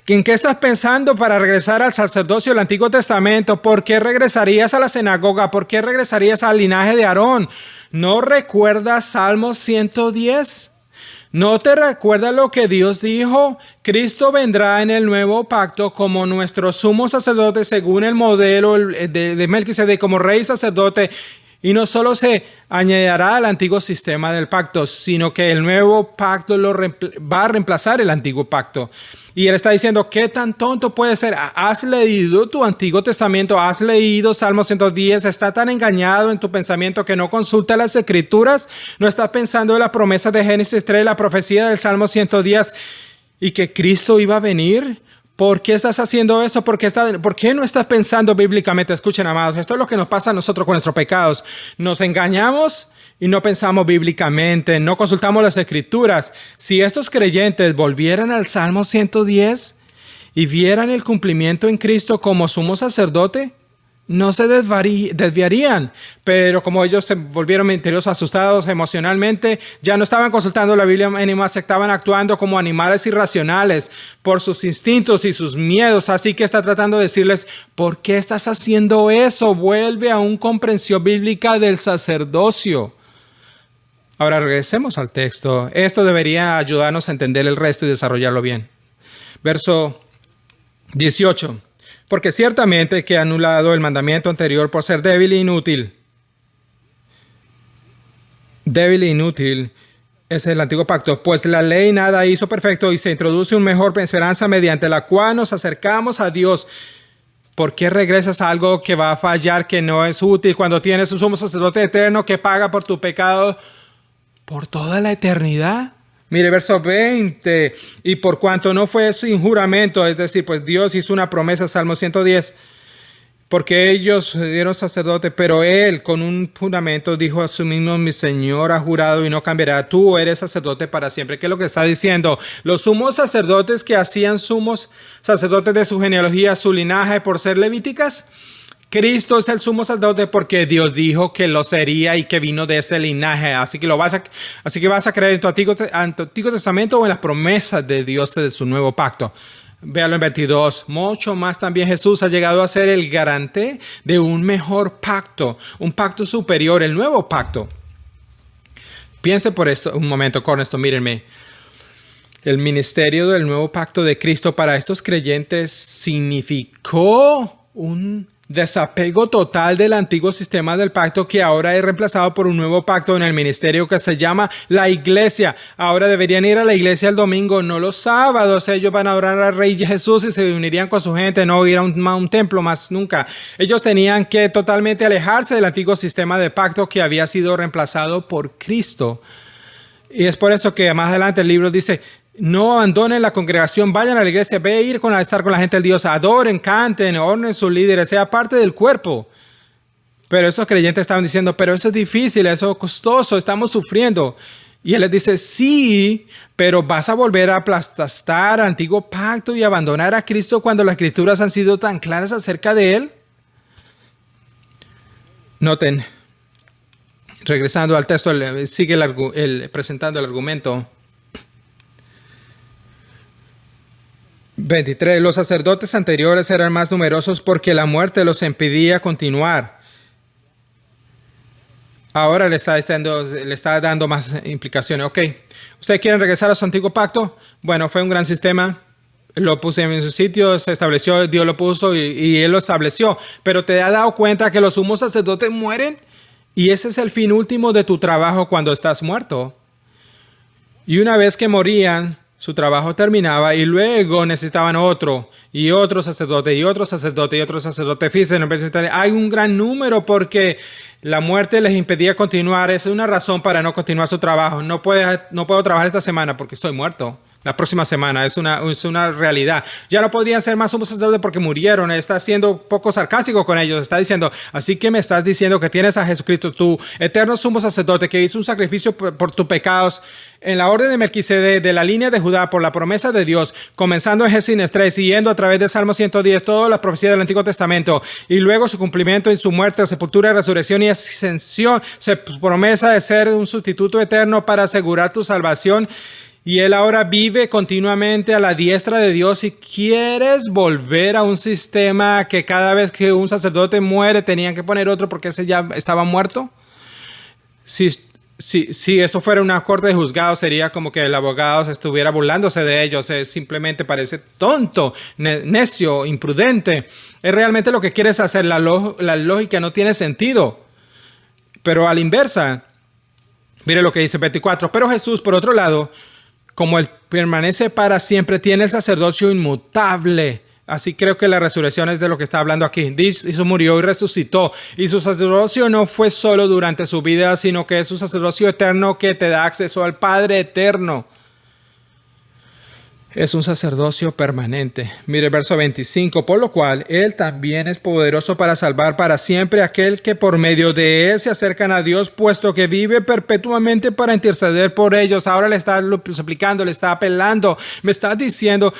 ¿En qué estás pensando para regresar al sacerdocio del Antiguo Testamento? ¿Por qué regresarías a la sinagoga? ¿Por qué regresarías al linaje de Aarón? ¿No recuerdas Salmo 110? ¿No te recuerdas lo que Dios dijo? Cristo vendrá en el nuevo pacto como nuestro sumo sacerdote según el modelo de Melquisedec como rey sacerdote. Y no solo se añadirá al antiguo sistema del pacto, sino que el nuevo pacto va a reemplazar el antiguo pacto. Y él está diciendo, ¿qué tan tonto puede ser? ¿Has leído tu Antiguo Testamento? ¿Has leído Salmo 110? ¿Estás tan engañado en tu pensamiento que no consulta las Escrituras? ¿No estás pensando en la promesa de Génesis 3, la profecía del Salmo 110 y que Cristo iba a venir? ¿Por qué estás haciendo eso? ¿Por qué no estás pensando bíblicamente? Escuchen, amados, esto es lo que nos pasa a nosotros con nuestros pecados. Nos engañamos y no pensamos bíblicamente, no consultamos las Escrituras. Si estos creyentes volvieran al Salmo 110 y vieran el cumplimiento en Cristo como sumo sacerdote, no se desviarían, pero como ellos se volvieron mentirosos, asustados emocionalmente, ya no estaban consultando la Biblia ni más, estaban actuando como animales irracionales por sus instintos y sus miedos, así que está tratando de decirles, ¿por qué estás haciendo eso? Vuelve a una comprensión bíblica del sacerdocio. Ahora regresemos al texto. Esto debería ayudarnos a entender el resto y desarrollarlo bien. Verso 18. Porque ciertamente que ha anulado el mandamiento anterior por ser débil e inútil. Débil e inútil es el antiguo pacto, pues la ley nada hizo perfecto y se introduce una mejor esperanza mediante la cual nos acercamos a Dios. ¿Por qué regresas a algo que va a fallar, que no es útil, cuando tienes un sumo sacerdote eterno que paga por tu pecado por toda la eternidad? Mire, verso 20, y por cuanto no fue sin juramento, es decir, pues Dios hizo una promesa, Salmo 110, porque ellos dieron sacerdote, pero él con un juramento dijo a sí mismo, mi Señor ha jurado y no cambiará, tú eres sacerdote para siempre. ¿Qué es lo que está diciendo? Los sumos sacerdotes que hacían sumos sacerdotes de su genealogía, su linaje por ser levíticas, Cristo es el sumo sacerdote porque Dios dijo que lo sería y que vino de ese linaje. Así que vas a creer en tu Antiguo Testamento o en las promesas de Dios de su nuevo pacto. Véalo en 22. Mucho más también Jesús ha llegado a ser el garante de un mejor pacto, un pacto superior, el nuevo pacto. Piense por esto un momento con esto, mírenme. El ministerio del nuevo pacto de Cristo para estos creyentes significó un desapego total del antiguo sistema del pacto que ahora es reemplazado por un nuevo pacto en el ministerio que se llama la iglesia. Ahora deberían ir a la iglesia el domingo, no los sábados. Ellos van a adorar al Rey Jesús y se unirían con su gente, no ir a un templo más nunca. Ellos tenían que totalmente alejarse del antiguo sistema de pacto que había sido reemplazado por Cristo. Y es por eso que más adelante el libro dice: no abandonen la congregación, vayan a la iglesia, ve a ir a estar con la gente del Dios, adoren, canten, honren sus líderes, sea parte del cuerpo. Pero esos creyentes estaban diciendo: pero eso es difícil, eso es costoso, estamos sufriendo. Y él les dice: sí, pero vas a volver a aplastar al antiguo pacto y abandonar a Cristo cuando las escrituras han sido tan claras acerca de él. Noten, regresando al texto, sigue presentando el argumento. 23. Los sacerdotes anteriores eran más numerosos porque la muerte los impedía continuar. Ahora le está dando más implicaciones. Ok, ¿ustedes quieren regresar a su antiguo pacto? Bueno, fue un gran sistema. Lo puse en su sitio, se estableció, Dios lo puso y Él lo estableció. Pero ¿te has dado cuenta que los sumos sacerdotes mueren? Y ese es el fin último de tu trabajo cuando estás muerto. Y una vez que morían, su trabajo terminaba y luego necesitaban otro sacerdote y otro sacerdote y otro sacerdote. Fíjense, hay un gran número porque la muerte les impedía continuar. Esa es una razón para no continuar su trabajo. No puedo trabajar esta semana porque estoy muerto. La próxima semana es una realidad. Ya no podrían ser más sumos sacerdotes porque murieron. Está siendo poco sarcástico con ellos. Está diciendo: así que me estás diciendo que tienes a Jesucristo, tu eterno sumo sacerdote, que hizo un sacrificio por tus pecados en la orden de Melquisedec, de la línea de Judá, por la promesa de Dios, comenzando en Génesis 3, siguiendo a través de Salmo 110, todas las profecías del Antiguo Testamento, y luego su cumplimiento en su muerte, sepultura, resurrección y ascensión, promesa de ser un sustituto eterno para asegurar tu salvación. Y Él ahora vive continuamente a la diestra de Dios. Si quieres volver a un sistema que cada vez que un sacerdote muere tenían que poner otro porque ese ya estaba muerto. Si eso fuera una corte de juzgados, sería como que el abogado estuviera burlándose de ellos. Simplemente parece tonto, necio, imprudente. Es realmente lo que quieres hacer. La lógica no tiene sentido. Pero a la inversa, mire lo que dice 24. Pero Jesús, por otro lado, como Él permanece para siempre, tiene el sacerdocio inmutable. Así creo que la resurrección es de lo que está hablando aquí. Dice, murió y resucitó. Y su sacerdocio no fue solo durante su vida, sino que es un sacerdocio eterno que te da acceso al Padre eterno. Es un sacerdocio permanente. Mire el verso 25. Por lo cual, Él también es poderoso para salvar para siempre a aquel que por medio de Él se acercan a Dios, puesto que vive perpetuamente para interceder por ellos. Ahora le está suplicando, le está apelando. Me está diciendo: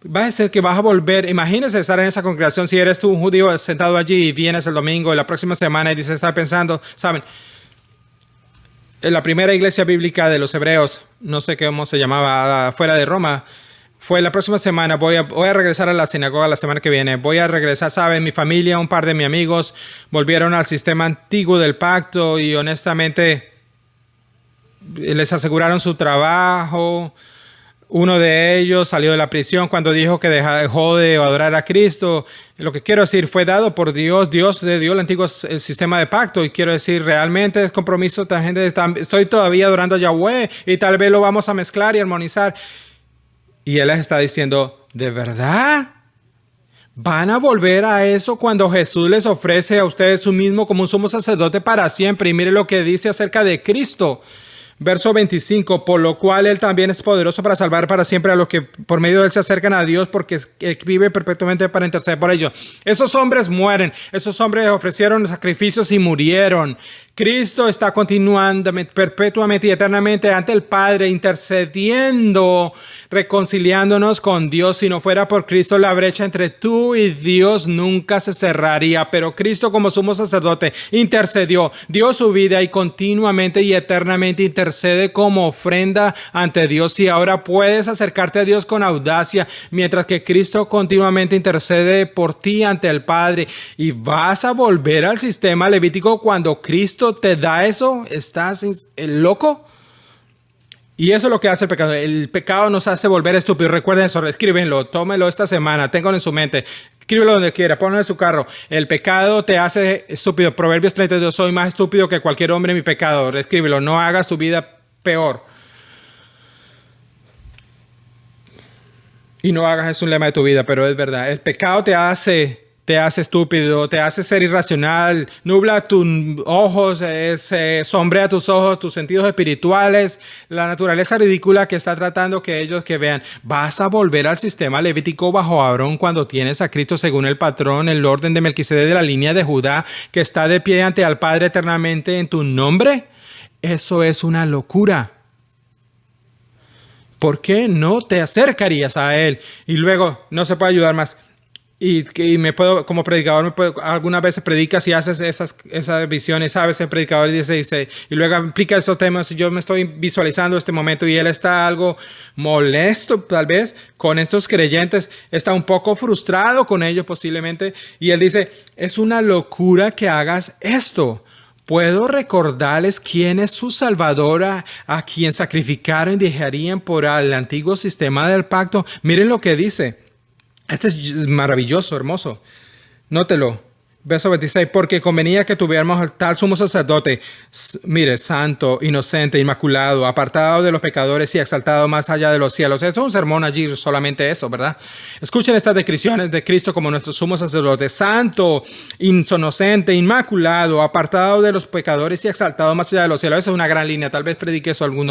va a ser que vas a volver. Imagínese estar en esa congregación. Si eres tú un judío sentado allí y vienes el domingo y la próxima semana y dices, está pensando, ¿saben? En la primera iglesia bíblica de los hebreos, no sé cómo se llamaba, fuera de Roma, fue la próxima semana, voy a regresar a la sinagoga la semana que viene. Voy a regresar, ¿saben? Mi familia, un par de mis amigos volvieron al sistema antiguo del pacto y honestamente les aseguraron su trabajo. Uno de ellos salió de la prisión cuando dijo que dejó de adorar a Cristo. Lo que quiero decir, fue dado por Dios. Dios le dio el antiguo sistema de pacto. Y quiero decir, realmente es compromiso. Estoy todavía adorando a Yahweh y tal vez lo vamos a mezclar y armonizar. Y Él les está diciendo, ¿de verdad? ¿Van a volver a eso cuando Jesús les ofrece a ustedes su mismo como un sumo sacerdote para siempre? Y mire lo que dice acerca de Cristo. Verso 25, por lo cual Él también es poderoso para salvar para siempre a los que por medio de Él se acercan a Dios, porque Él vive perpetuamente para interceder por ellos. Esos hombres mueren, esos hombres ofrecieron sacrificios y murieron. Cristo está continuando perpetuamente y eternamente ante el Padre, intercediendo, reconciliándonos con Dios. Si no fuera por Cristo, la brecha entre tú y Dios nunca se cerraría. Pero Cristo, como sumo sacerdote, intercedió, dio su vida y continuamente y eternamente intercede como ofrenda ante Dios. Y ahora puedes acercarte a Dios con audacia, mientras que Cristo continuamente intercede por ti ante el Padre. Y vas a volver al sistema levítico cuando Cristo te da eso. ¿Estás loco? Y eso es lo que hace el pecado. El pecado nos hace volver estúpidos. Recuerden eso, escríbenlo, tómenlo esta semana, ténganlo en su mente. Escríbelo donde quiera, ponlo en su carro. El pecado te hace estúpido. Proverbios 32, soy más estúpido que cualquier hombre en mi pecado. Escríbelo, no hagas tu vida peor. Y no hagas, es un lema de tu vida, pero es verdad. El pecado te hace estúpido, te hace ser irracional, nubla tus ojos, sombrea tus ojos, tus sentidos espirituales, la naturaleza ridícula que está tratando que ellos que vean. Vas a volver al sistema levítico bajo Aarón cuando tienes a Cristo según el patrón, el orden de Melquisedec de la línea de Judá, que está de pie ante al Padre eternamente en tu nombre. Eso es una locura. ¿Por qué no te acercarías a Él? Y luego no se puede ayudar más. Y me puedo, como predicador, algunas veces predicas y haces esas visiones, sabes, el predicador dice, y luego aplica esos temas. Yo me estoy visualizando este momento y él está algo molesto, tal vez, con estos creyentes, está un poco frustrado con ellos posiblemente. Y él dice, es una locura que hagas esto. ¿Puedo recordarles quién es su Salvador a quien sacrificaron y dejarían por el antiguo sistema del pacto? Miren lo que dice. Este es maravilloso, hermoso. Nótelo. Verso 26, porque convenía que tuviéramos al tal sumo sacerdote, mire, santo, inocente, inmaculado, apartado de los pecadores y exaltado más allá de los cielos. Eso es un sermón allí, solamente eso, ¿verdad? Escuchen estas descripciones de Cristo como nuestro sumo sacerdote, santo, inocente, inmaculado, apartado de los pecadores y exaltado más allá de los cielos. Esa es una gran línea, tal vez predique eso algún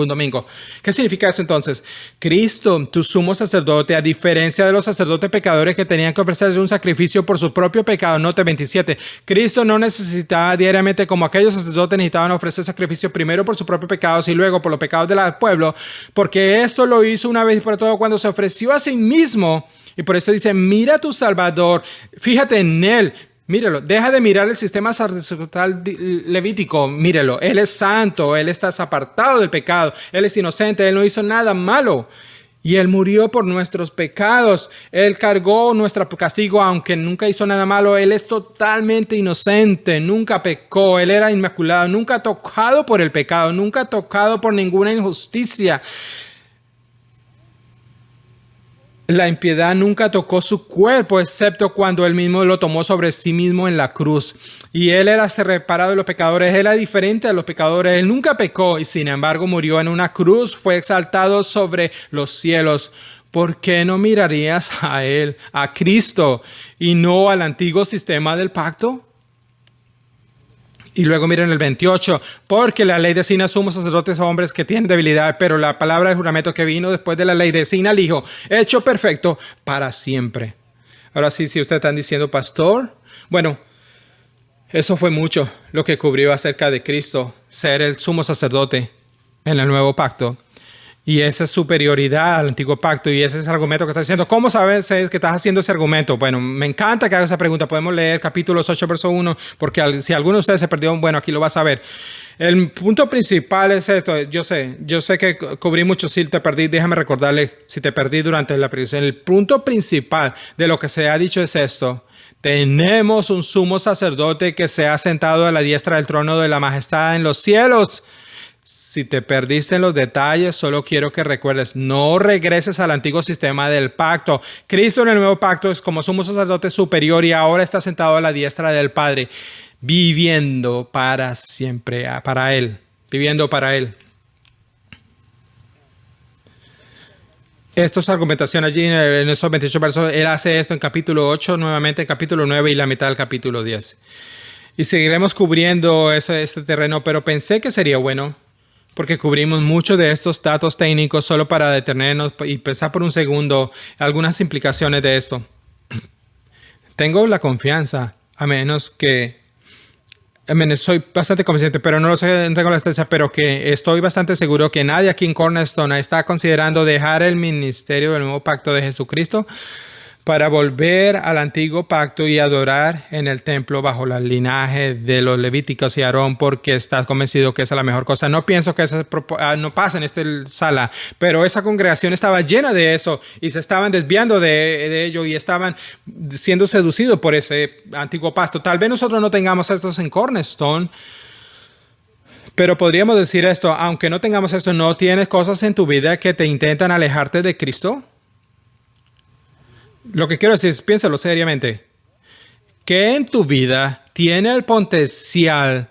domingo. ¿Qué significa eso entonces? Cristo, tu sumo sacerdote, a diferencia de los sacerdotes pecadores que tenían que ofrecerse un sacrificio por su propio pecado. Note 27. Cristo no necesitaba diariamente, como aquellos sacerdotes necesitaban ofrecer sacrificio primero por sus propios pecados y luego por los pecados del pueblo, porque esto lo hizo una vez por todo cuando se ofreció a sí mismo. Y por eso dice, mira a tu Salvador, fíjate en Él. Míralo, deja de mirar el sistema sacerdotal levítico, míralo, Él es santo, Él está apartado del pecado, Él es inocente, Él no hizo nada malo. Y Él murió por nuestros pecados. Él cargó nuestro castigo, aunque nunca hizo nada malo. Él es totalmente inocente, nunca pecó. Él era inmaculado, nunca tocado por el pecado, nunca tocado por ninguna injusticia. La impiedad nunca tocó su cuerpo, excepto cuando Él mismo lo tomó sobre sí mismo en la cruz. Y Él era separado de los pecadores, Él era diferente de los pecadores. Él nunca pecó y sin embargo murió en una cruz, fue exaltado sobre los cielos. ¿Por qué no mirarías a Él, a Cristo, y no al antiguo sistema del pacto? Y luego miren el 28, porque la ley designa sumos sacerdotes a hombres que tienen debilidad, pero la palabra del juramento que vino después de la ley designa al Hijo, hecho perfecto para siempre. Ahora sí, si ustedes están diciendo, pastor, bueno, eso fue mucho lo que cubrió acerca de Cristo, ser el sumo sacerdote en el nuevo pacto. Y esa superioridad al antiguo pacto, y ese es el argumento que está diciendo. ¿Cómo sabes que estás haciendo ese argumento? Bueno, me encanta que hagas esa pregunta. Podemos leer capítulos 8, verso 1, porque si alguno de ustedes se perdió, bueno, aquí lo vas a ver. El punto principal es esto. Yo sé que cubrí mucho. Si te perdí, déjame recordarle si te perdí durante la predicación. El punto principal de lo que se ha dicho es esto. Tenemos un sumo sacerdote que se ha sentado a la diestra del trono de la majestad en los cielos. Si te perdiste en los detalles, solo quiero que recuerdes, no regreses al antiguo sistema del pacto. Cristo en el nuevo pacto es como sumo sacerdote superior y ahora está sentado a la diestra del Padre, viviendo para siempre, para Él, viviendo para Él. Esto es argumentación allí en esos 28 versos. Él hace esto en capítulo 8, nuevamente en capítulo 9 y la mitad del capítulo 10. Y seguiremos cubriendo este terreno, pero pensé que sería bueno, porque cubrimos muchos de estos datos técnicos solo para detenernos y pensar por un segundo algunas implicaciones de esto. Tengo la confianza, soy bastante consciente, pero no lo sé, tengo la certeza, pero que estoy bastante seguro que nadie aquí en Cornerstone está considerando dejar el ministerio del nuevo pacto de Jesucristo para volver al antiguo pacto y adorar en el templo bajo el linaje de los levíticos y Aarón, porque estás convencido que esa es la mejor cosa. No pienso que eso no pasa en esta sala, pero esa congregación estaba llena de eso y se estaban desviando de ello y estaban siendo seducidos por ese antiguo pacto. Tal vez nosotros no tengamos estos en Cornerstone, pero podríamos decir esto, aunque no tengamos esto, ¿no tienes cosas en tu vida que te intentan alejarte de Cristo? Lo que quiero decir es, piénsalo seriamente. ¿Qué en tu vida tiene el potencial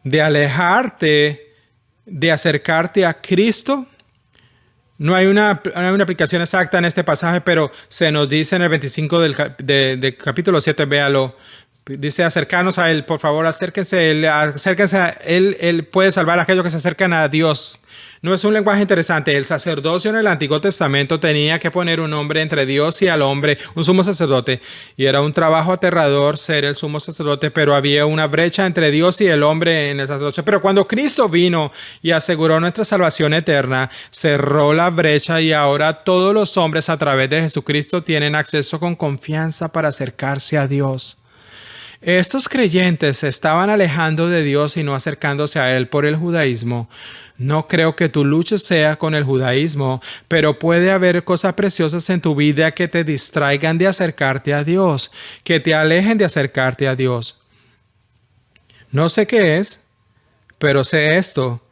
de alejarte, de acercarte a Cristo? No hay una aplicación exacta en este pasaje, pero se nos dice en el 25 del capítulo 7, véalo. Dice acercarnos a Él, por favor, acérquense a Él. Él puede salvar a aquellos que se acercan a Dios. No es un lenguaje interesante. El sacerdocio en el Antiguo Testamento tenía que poner un hombre entre Dios y al hombre, un sumo sacerdote. Y era un trabajo aterrador ser el sumo sacerdote, pero había una brecha entre Dios y el hombre en el sacerdocio. Pero cuando Cristo vino y aseguró nuestra salvación eterna, cerró la brecha y ahora todos los hombres a través de Jesucristo tienen acceso con confianza para acercarse a Dios. Estos creyentes se estaban alejando de Dios y no acercándose a Él por el judaísmo. No creo que tu lucha sea con el judaísmo, pero puede haber cosas preciosas en tu vida que te distraigan de acercarte a Dios, que te alejen de acercarte a Dios. No sé qué es, pero sé esto,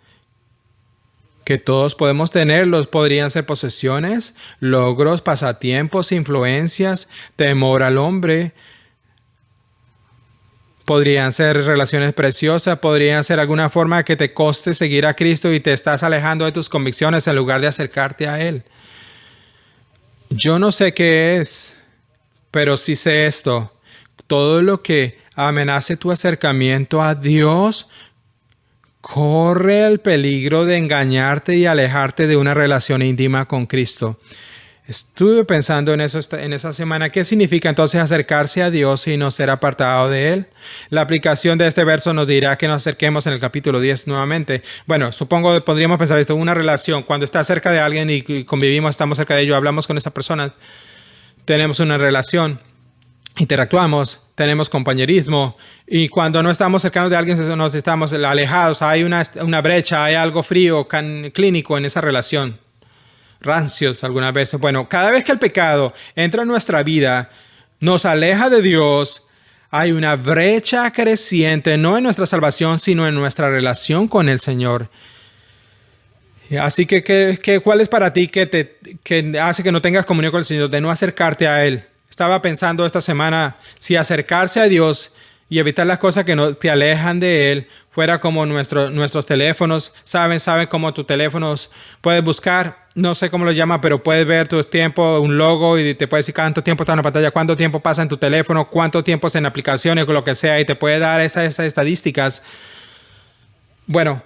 que todos podemos tenerlos. Podrían ser posesiones, logros, pasatiempos, influencias, temor al hombre. Podrían ser relaciones preciosas, podrían ser alguna forma que te coste seguir a Cristo y te estás alejando de tus convicciones en lugar de acercarte a Él. Yo no sé qué es, pero sí sé esto. Todo lo que amenace tu acercamiento a Dios corre el peligro de engañarte y alejarte de una relación íntima con Cristo. Estuve pensando en eso en esa semana. ¿Qué significa entonces acercarse a Dios y no ser apartado de Él? La aplicación de este verso nos dirá que nos acerquemos en el capítulo 10 nuevamente. Bueno, supongo que podríamos pensar esto, una relación. Cuando estás cerca de alguien y convivimos, estamos cerca de ellos, hablamos con esa persona, tenemos una relación, interactuamos, tenemos compañerismo, y cuando no estamos cercanos de alguien, nos estamos alejados, hay una brecha, hay algo frío, clínico en esa relación. Rancios algunas veces. Bueno, cada vez que el pecado entra en nuestra vida, nos aleja de Dios, hay una brecha creciente, no en nuestra salvación, sino en nuestra relación con el Señor. Así que ¿cuál es para ti que hace que no tengas comunión con el Señor, de no acercarte a Él? Estaba pensando esta semana si acercarse a Dios y evitar las cosas que no te alejan de Él fuera como nuestros teléfonos. Saben cómo tus teléfonos puedes buscar, no sé cómo lo llama, pero puedes ver tu tiempo, un logo, y te puede decir cuánto tiempo está en la pantalla, cuánto tiempo pasa en tu teléfono, cuánto tiempo es en aplicaciones o lo que sea, y te puede dar esas estadísticas. Bueno,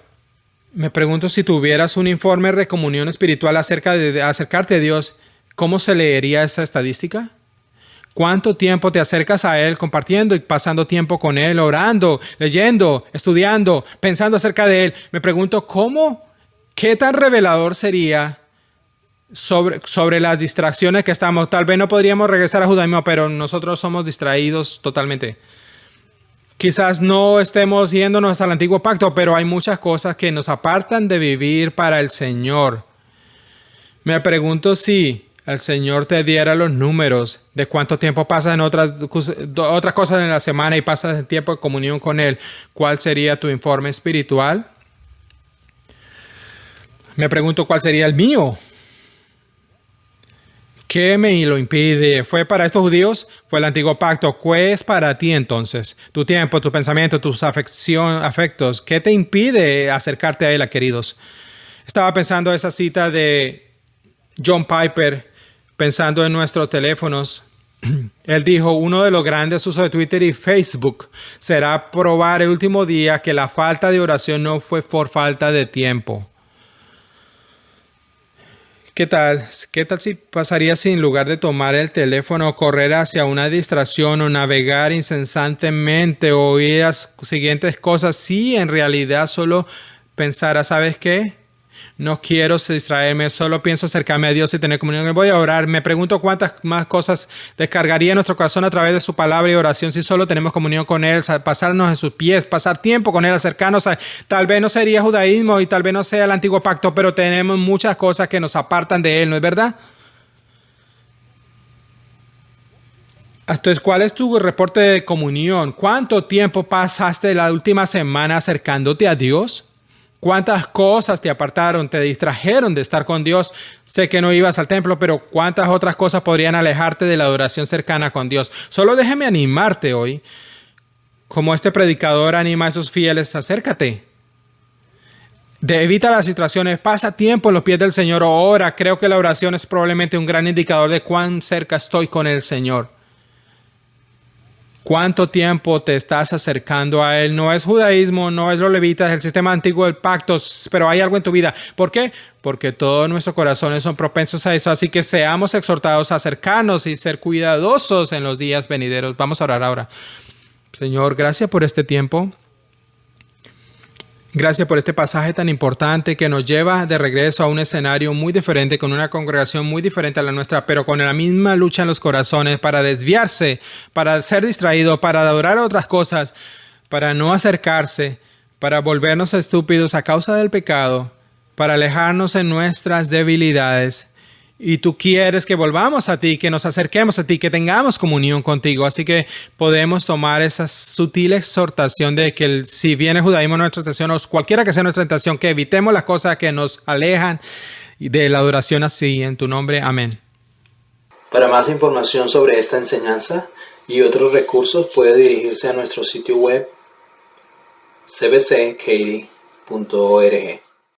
me pregunto, si tuvieras un informe de comunión espiritual acerca de acercarte a Dios, ¿cómo se leería esa estadística? ¿Cuánto tiempo te acercas a Él compartiendo y pasando tiempo con Él, orando, leyendo, estudiando, pensando acerca de Él? Me pregunto, ¿qué tan revelador sería sobre las distracciones que estamos? Tal vez no podríamos regresar a judaísmo, pero nosotros somos distraídos totalmente. Quizás no estemos yéndonos al antiguo pacto, pero hay muchas cosas que nos apartan de vivir para el Señor. Me pregunto si el Señor te diera los números de cuánto tiempo pasas en otras cosas en la semana y pasas el tiempo de comunión con Él, ¿cuál sería tu informe espiritual? Me pregunto, ¿cuál sería el mío? ¿Qué me lo impide? ¿Fue para estos judíos? Fue el antiguo pacto. ¿Qué es para ti entonces? Tu tiempo, tu pensamiento, tus afectos. ¿Qué te impide acercarte a Él, queridos? Estaba pensando esa cita de John Piper, pensando en nuestros teléfonos. Él dijo, uno de los grandes usos de Twitter y Facebook será probar el último día que la falta de oración no fue por falta de tiempo. ¿Qué tal si pasaría si en lugar de tomar el teléfono, correr hacia una distracción o navegar incesantemente o oír las siguientes cosas, si en realidad solo pensara, ¿sabes qué? No quiero distraerme, solo pienso acercarme a Dios y tener comunión. Voy a orar. Me pregunto cuántas más cosas descargaría nuestro corazón a través de su palabra y oración si solo tenemos comunión con Él, pasarnos en sus pies, pasar tiempo con Él, acercarnos a... Tal vez no sería judaísmo y tal vez no sea el antiguo pacto, pero tenemos muchas cosas que nos apartan de Él, ¿no es verdad? Entonces, ¿cuál es tu reporte de comunión? ¿Cuánto tiempo pasaste la última semana acercándote a Dios? ¿Cuántas cosas te apartaron, te distrajeron de estar con Dios? Sé que no ibas al templo, pero ¿cuántas otras cosas podrían alejarte de la adoración cercana con Dios? Solo déjame animarte hoy. Como este predicador anima a esos fieles, acércate. Evita las situaciones, pasa tiempo en los pies del Señor o ora. Creo que la oración es probablemente un gran indicador de cuán cerca estoy con el Señor. ¿Cuánto tiempo te estás acercando a Él? No es judaísmo, no es los levitas, es el sistema antiguo del pacto, pero hay algo en tu vida. ¿Por qué? Porque todos nuestros corazones son propensos a eso, así que seamos exhortados a acercarnos y ser cuidadosos en los días venideros. Vamos a orar ahora. Señor, gracias por este tiempo. Gracias por este pasaje tan importante que nos lleva de regreso a un escenario muy diferente, con una congregación muy diferente a la nuestra, pero con la misma lucha en los corazones para desviarse, para ser distraído, para adorar a otras cosas, para no acercarse, para volvernos estúpidos a causa del pecado, para alejarnos en nuestras debilidades. Y tú quieres que volvamos a ti, que nos acerquemos a ti, que tengamos comunión contigo. Así que podemos tomar esa sutil exhortación de que si viene el judaísmo nuestra tentación, o cualquiera que sea nuestra tentación, que evitemos las cosas que nos alejan de la adoración así. En tu nombre, amén. Para más información sobre esta enseñanza y otros recursos puede dirigirse a nuestro sitio web cbckaty.org.